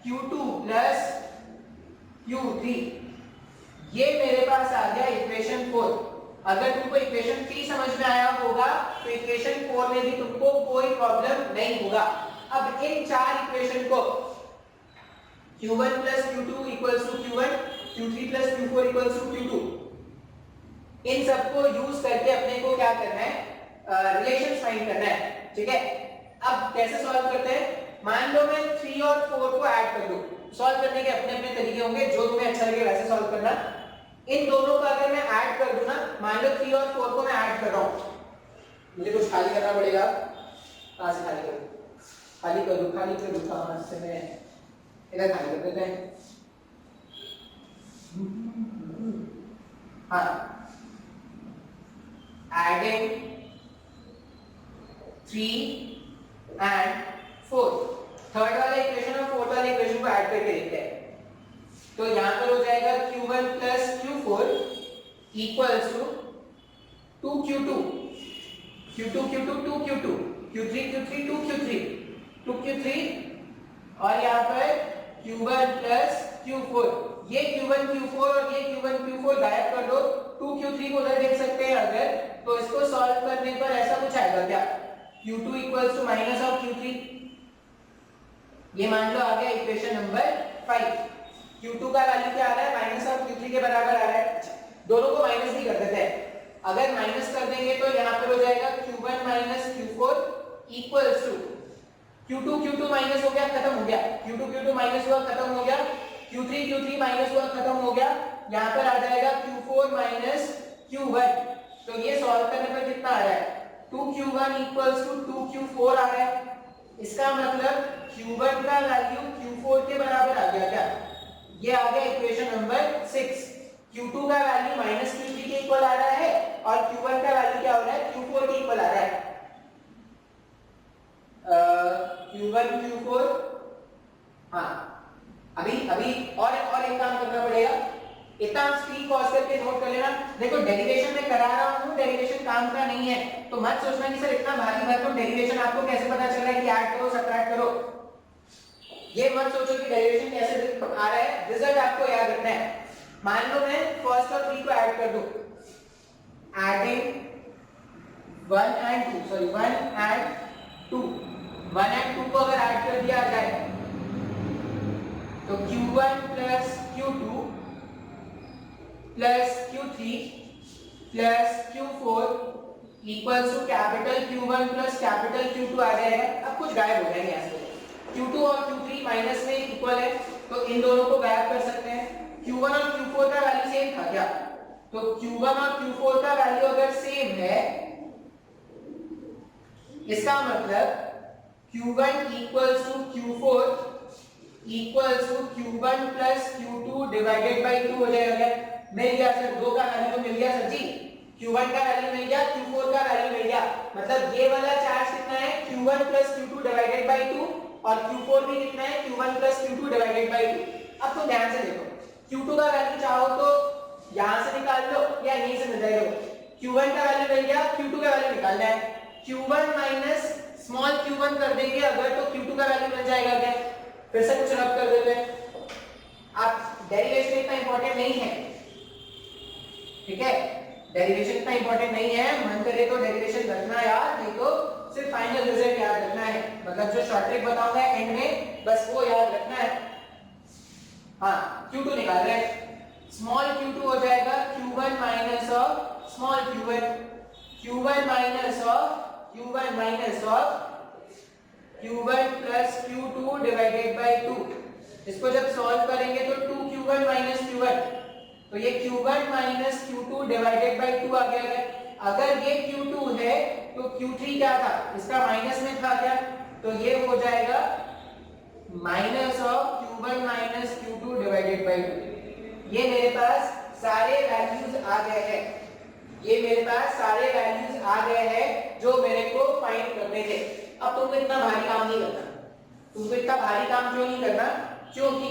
Q2 plus Q3। ये मेरे पास आ गया इक्वेशन 4। अगर तुमको इक्वेशन 3 समझ में आया होगा तो इक्वेशन 4 में भी तुमको कोई प्रॉब्लम नहीं होगा। अब इन चार इक्वेशन को Q1 plus Q2 equals to Q1, Q3 plus Q4 equals to Q2, इन सबको यूज करके अपने को क्या करना है, रिलेशंस फाइंड करना है, ठीक है। अब कैसे सॉल्व करते हैं, मान लो मैं 3 और 4 को ऐड कर दूं, सॉल्व करने के अपने अपने तरीके होंगे, जो तुम्हें अच्छा लगे वैसे सॉल्व करना। इन दोनों को अगर मैं ऐड कर दूं ना, मान लो 3 और 4 को मैं ऐड कर रहा हूं, मुझे कुछ खाली करना पड़ेगा, कहां से खाली करूं, खाली कर दूं कहां से, मैं इधर खाली कर देते हैं। हाँ, एडिंग 3 and 4, थर्ड वाला इक्वेशन और फोर्थ वाला इक्वेशन को ऐड करके देखते हैं। तो यहां पर हो जाएगा Q1 plus Q4 equals to 2Q2, Q2 Q2 2Q2, Q3 Q3 2Q3, 2Q3, और यहाँ पर Q1 plus Q4, ये Q1 Q4 और ये Q1 Q4 गायब कर दो, 2Q3 को उधर देख सकते हैं अगर, तो इसको सॉल्व करने पर ऐसा कुछ आएगा क्या, Q2 equals to minus of Q3, ये मान लो आ गया इक्वेशन नंबर 5। Q2 का वैल्यू क्या आ रहा है, माइनस ऑफ Q3 के बराबर आ रहा है। दोनों को माइनस भी कर देते हैं, अगर माइनस कर देंगे तो यहाँ पर हो जाएगा Q1 minus Q4 equals to Q2 minus हो गया, खत्म हो गया, Q2 माइनस हुआ, खत्म हो गया, Q3 माइनस हुआ, खत्म हो गया, यहाँ पर आ जाएगा Q4 माइनस Q1। तो ये सॉल्व करने पर कितना आ रहा है, 2Q1 equals to 2Q4 आ रहा है। इसका मतलब Q1 का वैल्यू Q4 के बराबर आ गया क्या, ये आ गया इक्वेशन नंबर 6। Q2 का वैल्यू माइनस Q3 के इक्वल आ रहा है और Q1 का वैल्यू क्या हो रहा है, Q4 के इक्वल आ रहा है। Q1 Q4, हाँ, अभी और एक काम करना पड़ेगा, इतना स्क्रीन पॉज करके नोट कर लेना। देखो डेरिवेशन में करा रहा हूं, डेरिवेशन काम का नहीं है, तो मत सोचना कि सर इतना भारी भरकम डेरिवेशन आपको कैसे पता चल रहा है कि ऐड करो सब्ट्रैक्ट करो, ये मत सोचो कि डेरिवेशन कैसे आ रहा है, रिजल्ट आपको याद रखना है। मान लो मैं फर्स्ट और 3 को ऐड कर दूं, एडिंग 1 and 2, 1 and 2 को अगर ऐड कर दिया जाए तो Q1 plus Q2 plus Q3 plus Q4 equals to capital Q1 plus capital Q2 आ जाएगा। अब कुछ गायब हो जाएंगे यहाँ से, Q2 और Q3 माइनस में इक्वल है तो इन दोनों को गायब कर सकते हैं। Q1 और Q4 का वैल्यू सेम था क्या, तो Q1 और Q4 का वैल्यू अगर सेम है, इसका मतलब Q1 equals to Q4 equals to Q1 plus Q2 divided by 2 हो जाएगा क्या? मिल गया सर, 2 का वैल्यू तो मिल गया सर जी। Q1 का वैल्यू मिल गया, Q4 का वैल्यू मिल गया, मतलब ये वाला चार्ज कितना है Q1 plus Q2 divided by 2 और Q4 भी कितना है Q1 plus Q2 divided by 2। अब तुम ध्यान से देखो, Q2 का वैल्यू चाहो तो यहां से निकाल लो या यहीं से निकाल लो। Q1 का वैल्यू मिल गया, Q2 का वैल्यू निकालना है, Q1 माइनस स्मॉल q1 कर देंगे अगर तो Q2 का वैल्यू मिल जाएगा क्या? फिर से कुछ रब कर देते हैं। अब डेरिवेशन इतना इंपॉर्टेंट नहीं है, ठीक है, डेरिवेशन इतना इंपॉर्टेंट नहीं है, मन करे तो डेरिवेशन रखना याद, नहीं तो सिर्फ फाइनल रिजल्ट याद रखना है, मतलब जो शॉर्ट ट्रिक बताऊंगा एंड में बस वो याद रखना है। हाँ, Q2 निकाल रहे हैं, स्मॉल q2 हो जाएगा q1 minus of small q1, q1 minus of q1 minus of q1 plus q2 divided by 2। इसको जब सॉल्व करेंगे तो 2q1 माइनस q1, तो ये q1 minus q2 divided by 2 आ गया है। अगर ये q2 है तो q3 क्या था, इसका माइनस में था क्या, तो ये हो जाएगा minus of q1 minus q2 divided by 2। ये मेरे पास सारे वैल्यूज आ गए हैं, ये मेरे पास सारे वैल्यूज आ गए हैं जो मेरे को फाइंड करने थे। अब तुमको इतना भारी काम नहीं करना, तुमको इतना भारी काम क्यों नहीं करना, क्योंकि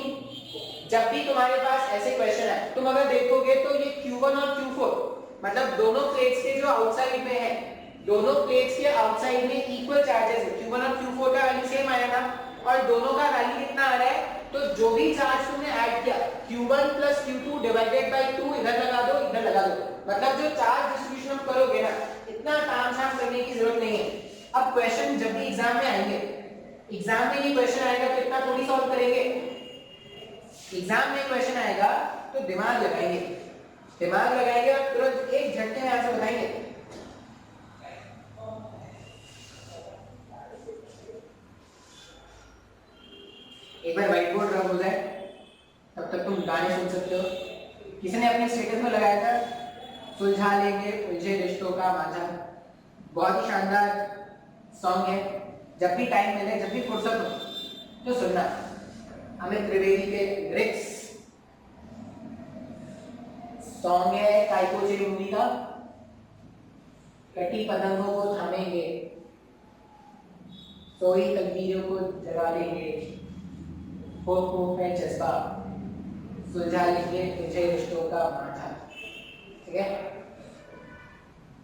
जब भी तुम्हारे पास ऐसे क्वेश्चन है, तुम अगर देखोगे तो ये Q1 और Q4 मतलब दोनों प्लेट्स के जो आउटसाइड में है, दोनों प्लेट्स के आउटसाइड में इक्वल चार्जेस है, Q1 और Q4 का वैल्यू सेम आएगा और दोनों का वैल्यू कितना आ रहा है, तो जो भी चार्ज तुमने ऐड किया Q1 plus Q2 divided by 2 इधर लगा दो, इधर लगा दो, मतलब जो चार्ज डिस्ट्रीब्यूशन हम करोगे ना, इतना तामझाम करने की जरूरत नहीं है। अब क्वेश्चन जब भी एग्जाम में आएंगे, एग्जाम में ये क्वेश्चन आएगा तो इतना थोड़ी सॉल्व करेंगे, एग्जाम में क्वेश्चन आएगा तो दिमाग लगाएंगे, दिमाग लगाएंगे और तुरंत एक झटके में आंसर बताएंगे। एक बार व्हाइट बोर्ड रब हो जाए तब तक तुम गाने सुन सकते हो। किसी ने अपने स्टेटस में लगाया था, सुलझा लेंगे उलझे रिश्तों का मांझा, बहुत ही शानदार सॉन्ग है, जब भी टाइम मिले, जब भी फुर्सत हो तो सुनना। अमित त्रिवेदी के लिरिक्स, सॉन्ग है काइको चिरुंगी का, कटी पतंगों को थामेंगे, सोई तकदीरों को जगा देंगे, खो है जज्बा, सुलझा लेंगे तुझे रिश्तों का मांझा, ठीक है।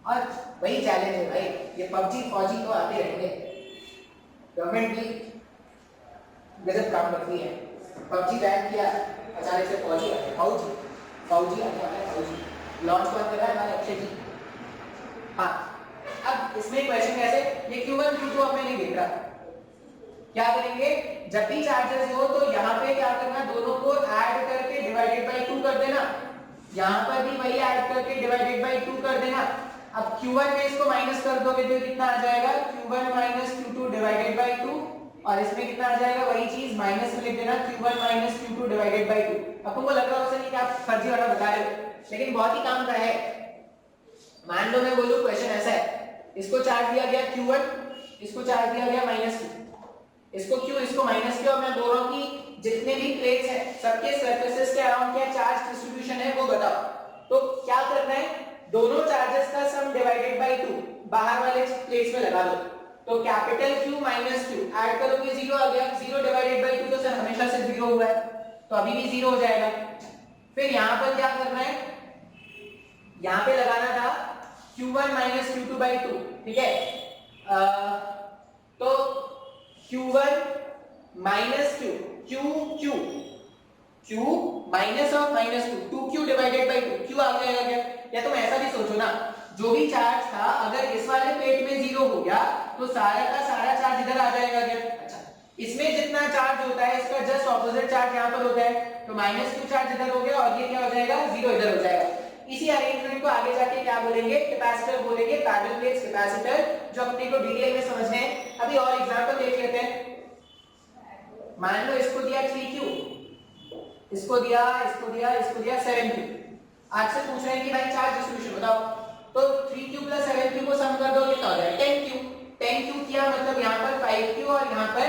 और वही चैलेंज है भाई, ये पबजी फौजी तो आते रहेंगे, गवर्नमेंट भी गजब काम करती है, पबजी बैन किया अचानक से फौजी आ गए, फौजी फौजी आने वाला है, फौजी लॉन्च कौन कर रहा है, हमारे अक्षय जी। हाँ, अब इसमें क्वेश्चन कैसे, ये Q1 Q2 हमें नहीं देख रहा, क्या करेंगे, जब भी चार्जेस हो तो यहाँ पे क्या करना, दोनों को ऐड करके डिवाइडेड बाय 2 कर देना, यहाँ पर भी वही ऐड करके डिवाइडेड बाय 2 कर देना। अब Q1 में इसको माइनस कर दोगे तो कितना आ जाएगा, Q1 minus Q2 divided by 2, और इसमें कितना आ जाएगा, वही चीज माइनस में लिख देना Q1 minus Q2 divided by 2। अब तुमको लग रहा होगा कि आप फर्जी वाला बता रहे हो, लेकिन बहुत ही काम का है। मान लो मैं बोलूं क्वेश्चन ऐसा है, इसको चार्ज दिया गया Q1, इसको चार्ज दिया गया माइनस Q, इसको Q इसको माइनस Q, और मैं बोल रहा हूं कि जितने भी प्लेट्स हैं सबके सरफेसेस के अराउंड क्या चार्ज डिस्ट्रीब्यूशन है वो बताओ। तो क्या करना है, दोनों चार्जेस का सम डिवाइडेड बाय 2 बाहर वाले प्लेट्स में लगा दो, तो capital Q minus Q add करोगे 0 आ गया, 0 डिवाइडेड बाय 2 तो सर हमेशा से 0 हुआ है, तो अभी भी 0 हो जाएगा। फिर यहां पर क्या करना है, यहां पे लगाना था Q1 माइनस Q2 बाय 2, ठीक है। तो Q1 minus Q, Q minus of minus 2q divided by 2, Q आ गया क्या, या तुम ऐसा भी सोचो ना, जो भी चार्ज था अगर इस वाले प्लेट में 0 हो गया तो सारा का सारा चार्ज इधर आ जाएगा क्या, अच्छा इसमें जितना चार्ज होता है इसका जस्ट ऑपोजिट चार्ज यहाँ पर होता है, तो माइनस Q चार्ज इधर हो गया और ये क्या हो जाएगा, 0 इधर हो जाएगा। इसी अरेंजमेंट को आगे जाके क्या बोलेंगे, कैपेसिटर बोलेंगे, पैरेलल प्लेट्स कैपेसिटर, जो अपने को डिटेल में समझने हैं। अभी और एग्जांपल देख लेते हैं, मान लो इसको दिया 3q, इसको दिया 7q, आज से पूछ रहे हैं कि भाई चार्ज डिस्ट्रीब्यूशन बताओ, तो 3q प्लस 7q को सम कर दो कितना हो जाएगा 10q, 10q किया मतलब यहाँ पर 5q और यहाँ पर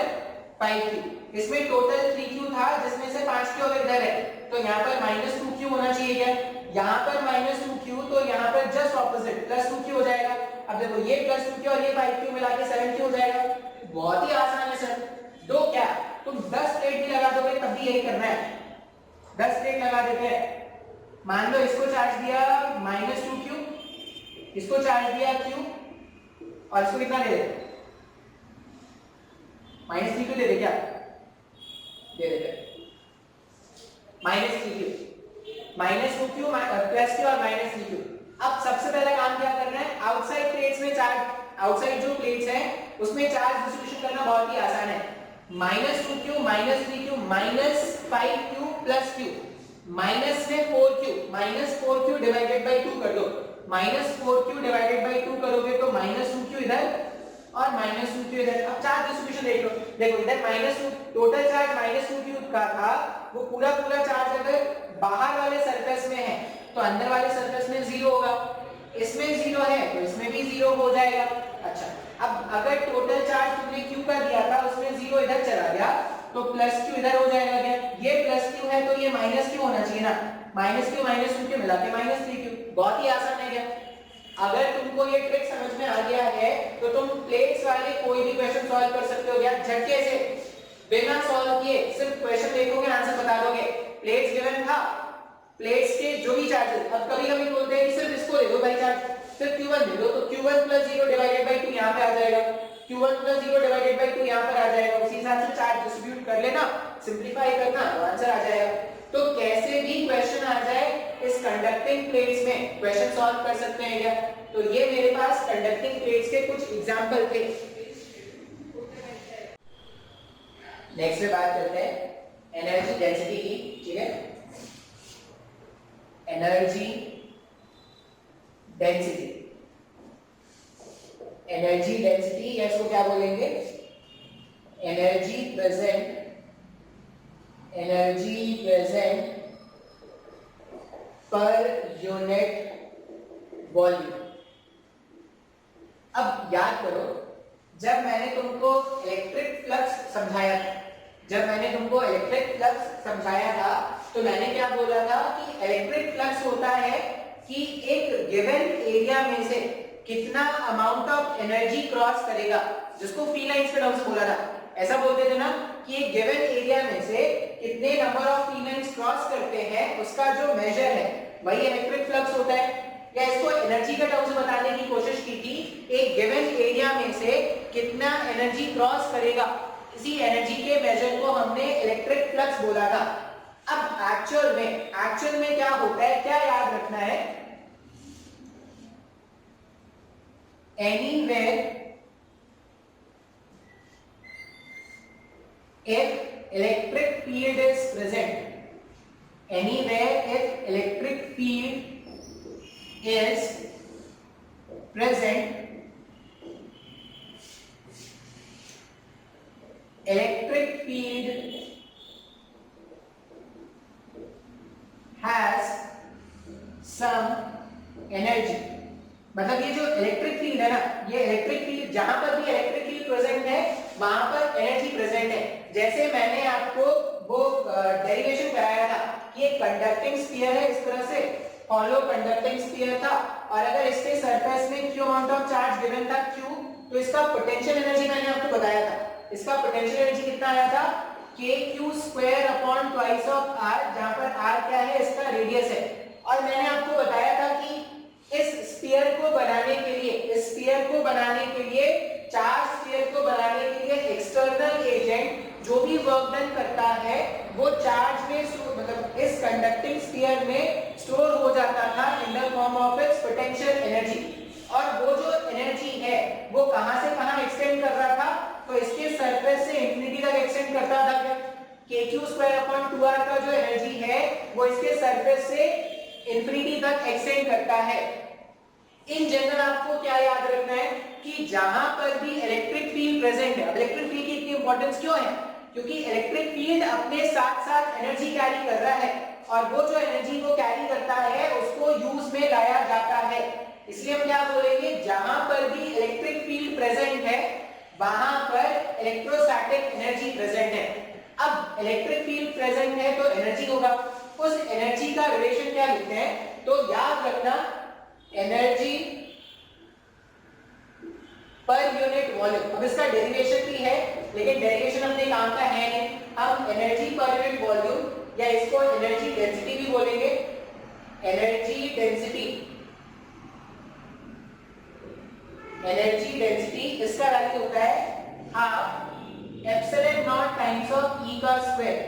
5q, इसमें टोटल 3q था जिसमें से 5q अगर इधर है तो यहाँ पर -2q होना चाहिए क्या, यहाँ पर -2q तो यहाँ पर जस्ट ऑपोजिट +2q हो जाएगा। अब देखो ये +2q और ये 5q मिला के 7q हो जाएगा। बहुत ही आसान है सर। दो क्या तुम 10 प्लेट भी लगा दोगे तब भी यही करना है। 10 प्लेट लगा देते हैं। मान लो इसको चार्ज दिया -2q, इसको चार्ज दिया q और इसको कितना दे दे, -3q दे दे क्या, दे देते -3q, -2q +q और -3q। अब सबसे पहला काम क्या करना है, आउटसाइड प्लेट्स में चार्ज, आउटसाइड जो प्लेट्स हैं उसमें चार्ज डिस्ट्रीब्यूशन करना बहुत ही आसान है। -2q -3q -5q +q, minus में 4q, -4q डिवाइडेड बाय 2 कर दो, -4q डिवाइडेड बाय 2 करोगे तो -2q इधर और -2q इधर। अब चार्ज डिस्ट्रीब्यूशन देख लो, देखो इधर -2 टोटल चार्ज -2q का था, वो पूरा पूरा चार्ज अगर बाहर वाले सरफेस में है तो अंदर वाले सरफेस में 0 होगा, इसमें 0 है तो इसमें भी 0 हो जाएगा। अच्छा अब अगर टोटल चार्ज तुमने q का दिया था उसमें 0 इधर चला गया तो +q इधर हो जाएगा क्या, ये +q है तो ये -q होना चाहिए ना, -q -2q मिला के -3q। बहुत ही आसान है क्या। अगर तुमको ये ट्रिक समझ में आ गया है तो तुम प्लेट्स वाले कोई भी क्वेश्चन सॉल्व कर सकते हो यार झटके से, बिना सॉल्व किए सिर्फ क्वेश्चन देखोगे आंसर बता दोगे। प्लेट्स गिवन था, प्लेट्स के जो भी चार्जेस, अब कभी-कभी बोलते हैं कि सिर्फ इसको दे दो भाई चार्ज, सिर्फ q1 दे दो तो q1 + 0 डिवाइडेड बाय 2 यहां पे आ जाएगा, q1 + 0 डिवाइडेड बाय 2 यहां पर आ जाएगा। उसी हिसाब से चार्ज डिस्ट्रीब्यूट कर लेना, सिंपलीफाई करना तो आंसर आ जाएगा। तो कैसे भी क्वेश्चन आ जाए इस कंडक्टिंग प्लेट्स में क्वेश्चन सॉल्व कर सकते हैं क्या। तो ये मेरे पास कंडक्टिंग प्लेट्स के कुछ एग्जांपल थे। नेक्स्ट में बात करते हैं एनर्जी डेंसिटी की, ठीक है। एनर्जी डेंसिटी, एनर्जी डेंसिटी या इसको क्या बोलेंगे, energy present, energy present per unit volume. अब याद करो जब मैंने तुमको इलेक्ट्रिक फ्लक्स समझाया था, जब मैंने तुमको इलेक्ट्रिक फ्लक्स समझाया था तो मैंने क्या बोला था कि इलेक्ट्रिक फ्लक्स होता है कि एक गिवन एरिया में से कितना अमाउंट ऑफ एनर्जी क्रॉस करेगा, जिसको फ्री लाइंस के टर्म्स बोला था। ऐसा बोलते थे ना कि एक गिवन एरिया में से कितने number of free lines cross करते हैं उसका जो मेजर है वही इलेक्ट्रिक फ्लक्स होता है। या इसको एनर्जी के टर्म्स में बताने की कोशिश की थी, एक गिवन एरिया में से कितना एनर्जी क्रॉस करेगा, इसी एनर्जी के मेजर को हमने इलेक्ट्रिक फ्लक्स बोला था। अब एक्चुअल में क्या होता है, क्या याद रखना है, anywhere if electric field is present, anywhere if electric field is present, electric field has some energy। मतलब ये जो इलेक्ट्रिक फील्ड है ना, ये इलेक्ट्रिक फील्ड जहां पर भी इलेक्ट्रिक फील्ड प्रेजेंट है वहां पर एनर्जी प्रेजेंट है। जैसे मैंने आपको वो डेरिवेशन कराया था कि एक कंडक्टिंग स्फीयर है, इस तरह से हॉलो कंडक्टिंग स्फीयर था और अगर इसके सरफेस में q amount of charge given था q, तो इसका पोटेंशियल एनर्जी मैंने आपको बताया था। इसका पोटेंशियल एनर्जी कितना आया था, kq² ट्वाइस ऑफ r, जहां पर r क्या है, इसका रेडियस है। और मैंने आपको बताया था कि इस स्फीयर को बनाने के लिए, इस स्फीयर को बनाने के लिए, चार्ज स्फीयर को बनाने के लिए एक्सटर्नल एजेंट जो भी वर्क डन करता है वो चार्ज में मतलब इस कंडक्टिंग स्फीयर में स्टोर हो जाता था in the form of its potential energy. और वो जो एनर्जी है वो कहां से कहां एक्सटेंड कर रहा था, तो इसके सरफेस से इंफिनिटी तक एक्सटेंड करता था। kq²/2r का जो एनर्जी है वो इसके सरफेस से इंफिनिटी तक एक्सटेंड करता है। इन जनरल आपको क्या याद रखना है कि जहां पर भी इलेक्ट्रिक फील्ड प्रेजेंट है, इलेक्ट्रिक फील्ड की इतनी इंपॉर्टेंस क्यों है, क्योंकि इलेक्ट्रिक फील्ड अपने साथ साथ एनर्जी कैरी कर रहा है और वो जो एनर्जी वो कैरी करता है उसको यूज में लाया जाता है। इसलिए हम क्या बोलेंगे, जहां पर भी इलेक्ट्रिक फील्ड प्रेजेंट है वहां पर इलेक्ट्रोस्टैटिक एनर्जी प्रेजेंट है। इलेक्ट्रिक फील्ड प्रेजेंट है तो एनर्जी होगा, उस एनर्जी का रिलेशन क्या लिखते हैं, तो याद रखना एनर्जी पर यूनिट वॉल्यूम। अब इसका डेरिवेशन भी है लेकिन डेरिवेशन अपने काम का है नहीं, हम एनर्जी पर यूनिट वॉल्यूम या इसको एनर्जी डेंसिटी भी बोलेंगे, एनर्जी डेंसिटी, एनर्जी डेंसिटी इसका वैल्यू होता है half epsilon not times of E का square,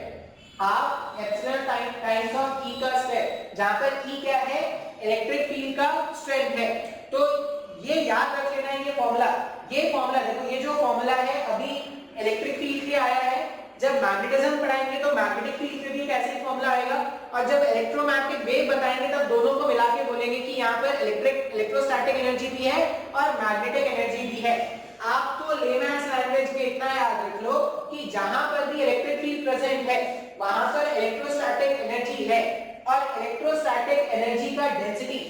half epsilon times of E का स्क्वायर, जहां पर ई क्या है, इलेक्ट्रिक फील्ड का स्ट्रेंथ है। तो ये याद रख लेना है, ये फॉर्मूला देखो, ये जो फॉर्मूला है अभी इलेक्ट्रिक फील्ड के आया है, जब मैग्नेटिज्म पढ़ाएंगे तो मैग्नेटिक फील्ड के भी एक ऐसे ही फॉर्मूला आएगा, और जब इलेक्ट्रोमैग्नेटिक वेव बताएंगे तब दोनों को मिला के बोलेंगे कि यहाँ पर इलेक्ट्रोस्टैटिक एनर्जी भी है और मैग्नेटिक एनर्जी भी है। आपको लेमैन्स लैंग्वेज में इतना याद रख लो कि जहां पर भी इलेक्ट्रिक फील्ड प्रेजेंट है वहां पर इलेक्ट्रोस्टैटिक एनर्जी है, और इलेक्ट्रोस्टैटिक एनर्जी का density,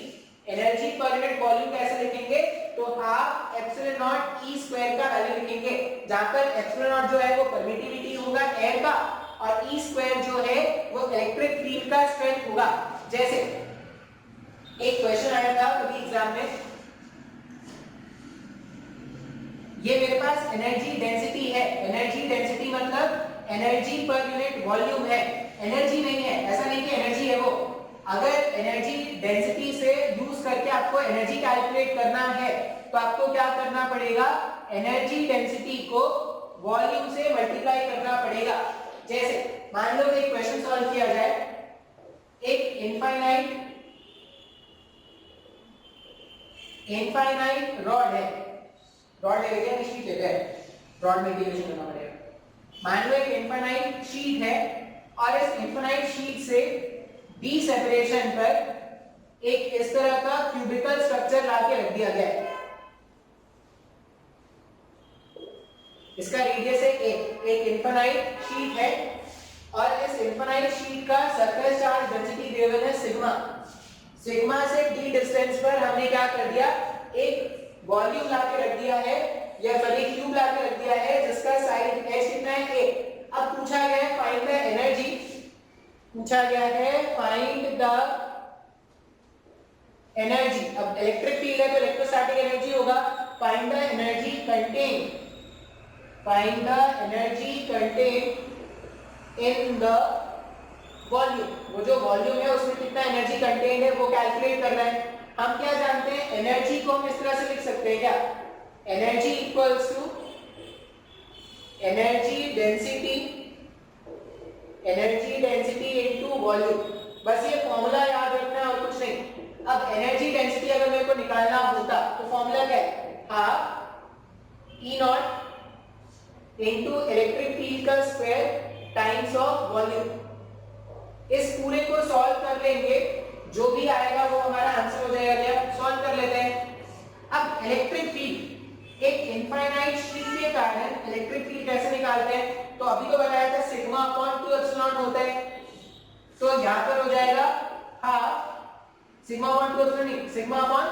energy per unit volume कैसे लिखेंगे, तो half epsilon not E square का वैल्यू लिखेंगे, जहां पर एप्सिलॉन नॉट जो है वो परमिटिविटी होगा एयर का, और ई स्क्वायर जो है वो इलेक्ट्रिक फील्ड का स्ट्रेंथ होगा। जैसे एक क्वेश्चन आया था कभी एग्जाम में, ये मेरे पास एनर्जी डेंसिटी है, एनर्जी डेंसिटी मतलब एनर्जी पर यूनिट वॉल्यूम है, एनर्जी नहीं है, ऐसा नहीं कि एनर्जी है वो। अगर एनर्जी डेंसिटी से यूज करके आपको एनर्जी कैलकुलेट करना है तो आपको क्या करना पड़ेगा, एनर्जी डेंसिटी को वॉल्यूम से मल्टीप्लाई करना पड़ेगा। जैसे मान लो एक क्वेश्चन सॉल्व किया जाए, एक इनफाइनाइट रॉड है, रॉड ले लेते हैं, शीट लेते हैं, रॉड में डेरिवेशन करना पड़ेगा। मान लो एक इनफाइनाइट शीट है और इस इनफाइनाइट शीट से डी सेपरेशन पर एक इस तरह का क्यूबिकल स्ट्रक्चर लाके रख दिया गया है, इसका रेडियस है एक इनफाइनाइट शीट है और इस इनफाइनाइट शीट का सरफेस चार्ज डेंसिटी गिवन है सिग्मा, सिग्मा से डी डिस्टेंस पर हमने क्या कर दिया, एक वॉल्यूम लाके रख दिया है या सॉरी क्यूब लाके रख दिया है जिसका साइड h कितना है a। अब पूछा गया है फाइंड द एनर्जी, पूछा गया है फाइंड द एनर्जी। अब इलेक्ट्रिक फील्ड है तो इलेक्ट्रोस्टैटिक एनर्जी होगा, find the energy contain, find the energy contain in the volume, वो जो वॉल्यूम है उसमें कितना एनर्जी कंटेन है वो कैलकुलेट करना है। हम क्या जानते हैं, एनर्जी को हम इस तरह से लिख सकते हैं क्या, energy equals to energy density, energy density into volume, बस ये फॉर्मूला याद रखना है और कुछ नहीं। अब एनर्जी डेंसिटी अगर मेरे को निकालना होता तो फॉर्मूला क्या है, half E not into electric field का स्क्वायर टाइम्स ऑफ वॉल्यूम। इस पूरे को सॉल्व कर लेंगे, जो भी आएगा वो हमारा आंसर हो जाएगा। क्या सॉल्व कर लेते हैं। अब इलेक्ट्रिक फील्ड, एक इनफाइनाइट शीट के कारण इलेक्ट्रिक फील्ड कैसे निकालते हैं, तो अभी तो बताया था सिग्मा अपॉन 2 एप्सिलॉन होता है, तो यहां पर हो जाएगा हाफ सिग्मा अपॉन 2 एप्सिलॉन नहीं, सिग्मा अपॉन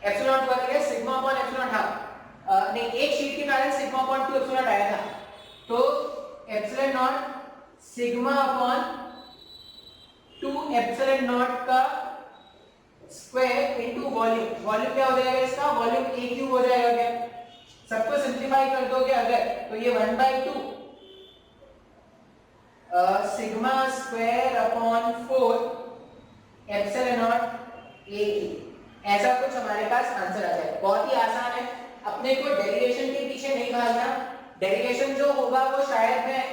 एप्सिलॉन बन गया सिग्मा अपॉन एप्सिलॉन हाफ, नहीं एक शीट के कारण सिग्मा अपॉन 2 एप्सिलॉन आया था, तो epsilon not sigma upon 2 epsilon not का स्क्वायर इनटू वॉल्यूम, वॉल्यूम क्या हो जाएगा इसका, वॉल्यूम a क्यूब हो जाएगा। क्या सबको सिंपलीफाई कर दोगे अगर तो ये 1/2 sigma square upon 4 epsilon not a cube, ऐसा कुछ हमारे पास आंसर आ जाएगा। बहुत ही आसान है, अपने को डेरिवेशन के पीछे नहीं भागना। डेरिवेशन जो होगा वो शायद मैं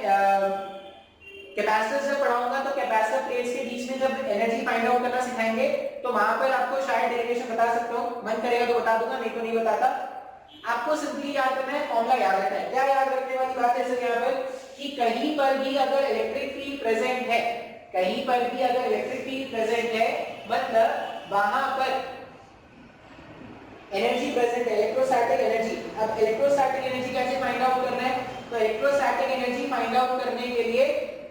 कैपेसिटर से पढ़ाऊंगा, तो कैपेसिटर प्लेट्स के बीच में जब एनर्जी फाइंड आउट करना सिखाएंगे तो वहां पर आपको शायद डेरिवेशन बता सकता हूं, मन करेगा तो बता दूंगा, नहीं तो नहीं बताता। आपको सिंपली याद करना है, फॉर्मूला याद रखना है। क्या याद रखने वाली बात है सर यहाँ पर, कि कहीं पर भी अगर इलेक्ट्रिक फील्ड प्रेजेंट है, कहीं पर भी अगर इलेक्ट्रिक फील्ड प्रेजेंट है मतलब वहां पर एनर्जी प्रेजेंट है, इलेक्ट्रोस्टैटिक एनर्जी। अब इलेक्ट्रोस्टैटिक एनर्जी कैसे फाइंड आउट करना है, तो इलेक्ट्रोस्टैटिक एनर्जी फाइंड आउट करने के लिए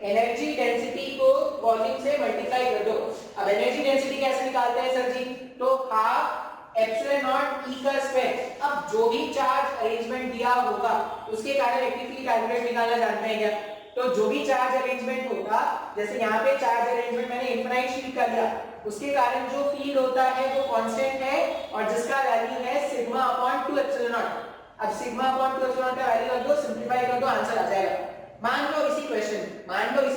एनर्जी डेंसिटी को वॉल्यूम से मल्टीप्लाई कर दो। अब एनर्जी डेंसिटी कैसे निकालते हैं सर जी, तो हाफ एप्सिलॉन नॉट ई का स्क्वायर। अब जो भी चार्ज अरेंजमेंट दिया होगा उसके कारण इलेक्ट्रिक फील्ड कैलकुलेट निकालना जानते हैं क्या, तो जो भी चार्ज अरेंजमेंट होगा, जैसे यहाँ पे चार्ज अरेंजमेंट मैंने इनफाइनाइट शीट कर लिया, उसके कारण जो फील्ड होता है वो कांस्टेंट है और जिसका वैल्यू है सिग्मा अपॉन 2 एप्सिलॉन नॉट। अब सिग्मा अपॉन 2 एप्सिलॉन का वैल्यू रख दो, सिंपलीफाई कर दो, आंसर आ जाएगा। मान लो इसी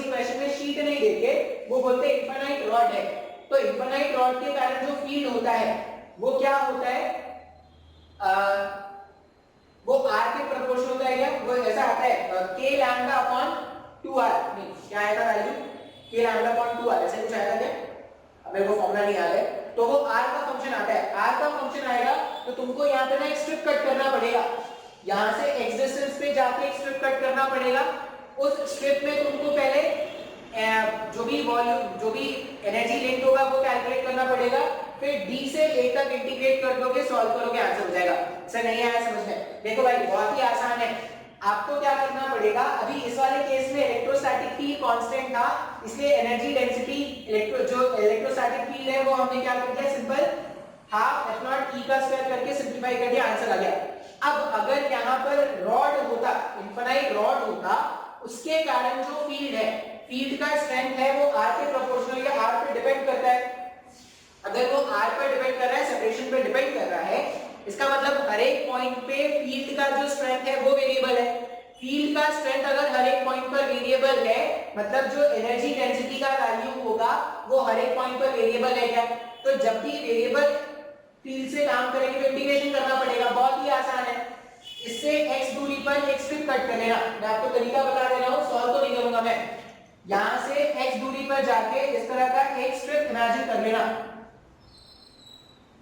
क्वेश्चन में शीट नहीं देके वो बोलते हैं इनफाइनाइट रॉड है, तो इनफाइनाइट रॉड के कारण जो फील्ड होता है वो क्या होता है, वो r के प्रोपोर्शनल होता है क्या, वो ऐसा आता है k लैम्डा अपॉन 2r, नहीं क्या आएगा value k lambda upon 2r, ऐसे कुछ आएगा क्या, अब मेरे को फॉर्मूला नहीं याद है, तो वो r का फंक्शन आता है, r का फंक्शन आएगा तो तुमको यहाँ पे ना एक स्ट्रिप कट करना पड़ेगा, यहाँ से x डिस्टेंस पे जाके एक स्ट्रिप कट करना पड़ेगा। उस स्ट्रिप में तुमको पहले जो भी वॉल्यूम, जो भी एनर्जी लिंक होगा वो कैलकुलेट करना पड़ेगा, फिर d से a तक इंटीग्रेट कर दोगे, सॉल्व करोगे, आंसर हो जाएगा। सर नहीं आया समझ में? देखो भाई बहुत ही आसान है, आपको क्या करना पड़ेगा, अभी इस वाले केस में इलेक्ट्रोस्टैटिक फील्ड कांस्टेंट था, इसलिए एनर्जी डेंसिटी इलेक्ट्रोस्टैटिक फील्ड है वो हमने क्या कर दिया, सिंपल हाफ एफ नॉट ई का स्क्वायर करके सिंपलीफाई कर दिया, आंसर आ गया। अब अगर यहाँ पर रॉड होता, इनफाइनाइट रॉड होता, उसके कारण जो फील्ड है, फील्ड का स्ट्रेंथ है वो r के प्रोपोर्शनल या r पे डिपेंड करता है। अगर वो r पे डिपेंड कर रहा है, सेपरेशन पे डिपेंड कर रहा है, इसका मतलब हर एक पॉइंट पे फील्ड का जो स्ट्रेंथ है वो वेरिएबल है। फील्ड का स्ट्रेंथ अगर हर एक पॉइंट पर वेरिएबल है, मतलब जो एनर्जी डेंसिटी का वैल्यू होगा वो हर एक पॉइंट पर वेरिएबल है क्या, तो जब भी वेरिएबल फील्ड से काम करेंगे तो इंटीग्रेशन करना पड़ेगा, बहुत ही आसान है। इससे x दूरी पर एक स्ट्रिप कट कर लेना, मैं आपको तरीका बता दे रहा हूं, सॉल्व तो नहीं करूंगा मैं। यहां से x दूरी पर जाके इस तरह का एक स्ट्रिप इमेजिन कर लेना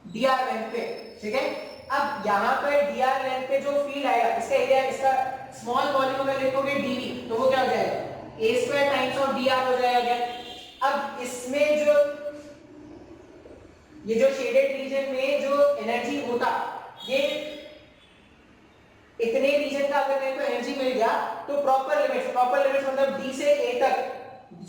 dr लेंथ पे, ठीक है। अब यहां पर dr लेंथ पे जो फील्ड आएगा, इसका एरिया, इसका स्मॉल वॉल्यूम अगर लिखोगे dv, तो वो क्या हो जाएगा, a square times of dr हो जाएगा। अब इसमें जो ये जो शेडेड रीजन में जो एनर्जी होता, ये इतने रीजन का अगर मेरे को एनर्जी मिल गया तो प्रॉपर लिमिट्स मतलब d से a तक,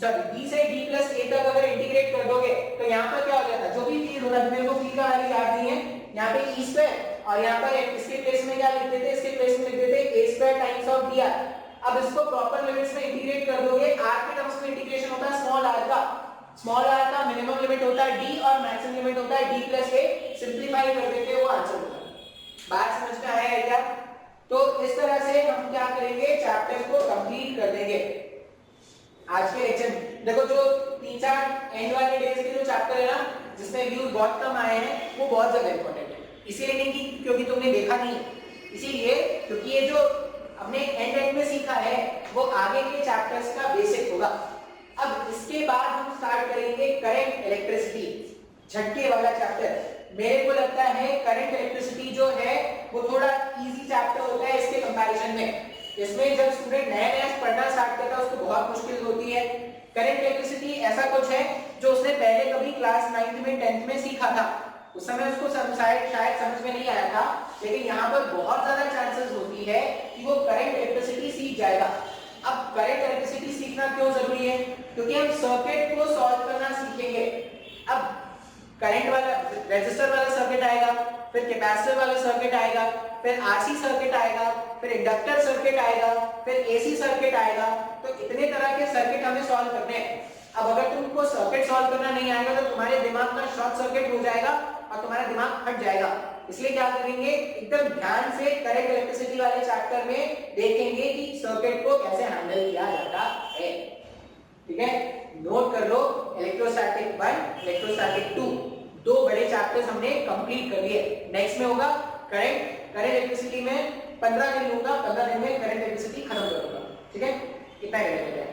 सॉरी d से d प्लस a तक अगर इंटीग्रेट कर दोगे तो यहाँ पर क्या हो जाता है, जो भी फील्ड होना, मेरे को फील्ड का वैल्यू याद नहीं है, यहाँ पे e स्क्वायर और यहाँ पर इसके प्लेस में क्या लिख देते, इसके प्लेस में लिख देते a square times of dr। अब इसको प्रॉपर लिमिट्स में इंटीग्रेट कर दोगे, r के टर्म्स में इंटीग्रेशन होता है स्मॉल r का मिनिमम लिमिट होता है d और मैक्सिमम लिमिट होता है d प्लस a, सिंपलीफाई कर देते हो, आंसर होता है। बात समझ में आया है क्या? तो इस तरह से हम क्या करेंगे, चैप्टर को कंप्लीट कर देंगे आज के लेक्चर में। देखो जो 3-4 एंड वाले डेज के जो चैप्टर है ना, जिसमें व्यूज बहुत कम आए हैं, वो बहुत ज्यादा इंपॉर्टेंट है, इसीलिए नहीं कि क्योंकि तुमने देखा नहीं, इसीलिए क्योंकि ये जो हमने एंड में सीखा है वो आगे के चैप्टर्स का बेसिक होगा। अब इसके बाद हम स्टार्ट करेंगे करंट इलेक्ट्रिसिटी, झटके वाला चैप्टर। मेरे को लगता है करंट इलेक्ट्रिसिटी जो है वो थोड़ा इजी चैप्टर होता है इसके कंपैरिजन में। इसमें जब स्टूडेंट नया पढ़ना स्टार्ट करता है उसको बहुत मुश्किल होती है। करंट इलेक्ट्रिसिटी ऐसा कुछ है जो उसने पहले कभी क्लास 9th में 10th में सीखा था, उस समय उसको शायद समझ में नहीं आया था, लेकिन यहाँ पर बहुत ज्यादा चांसेस होती है कि वो करंट इलेक्ट्रिसिटी सीख जाएगा। अब करंट इलेक्ट्रिसिटी सीखना क्यों जरूरी है, क्योंकि हम सर्किट को सॉल्व करना सीखेंगे। अब करंट वाला रेजिस्टर वाला सर्किट आएगा, फिर कैपेसिटर वाला सर्किट आएगा, फिर आरसी सर्किट आएगा, फिर इंडक्टर सर्किट आएगा, फिर एसी सर्किट आएगा, तो इतने तरह के सर्किट हमें सॉल्व करने हैं। अब अगर तुमको सर्किट सॉल्व करना नहीं आएगा तो तुम्हारे दिमाग का शॉर्ट सर्किट हो जाएगा और तुम्हारा दिमाग फट जाएगा। इसलिए क्या करेंगे, एकदम ध्यान से करंट इलेक्ट्रिसिटी वाले चैप्टर में देखेंगे कि सर्किट को कैसे हैंडल किया जाता है। ठीक है, नोट कर लो, इलेक्ट्रोस्टैटिक 1, इलेक्ट्रोस्टैटिक 2, दो बड़े चैप्टर्स हमने कंप्लीट कर लिए। नेक्स्ट में होगा करंट इलेक्ट्रिसिटी में 15 दिन लूंगा, 15 दिन में करंट इलेक्ट्रिसिटी खत्म करूंगा। ठीक है, इतना ही रहेगा।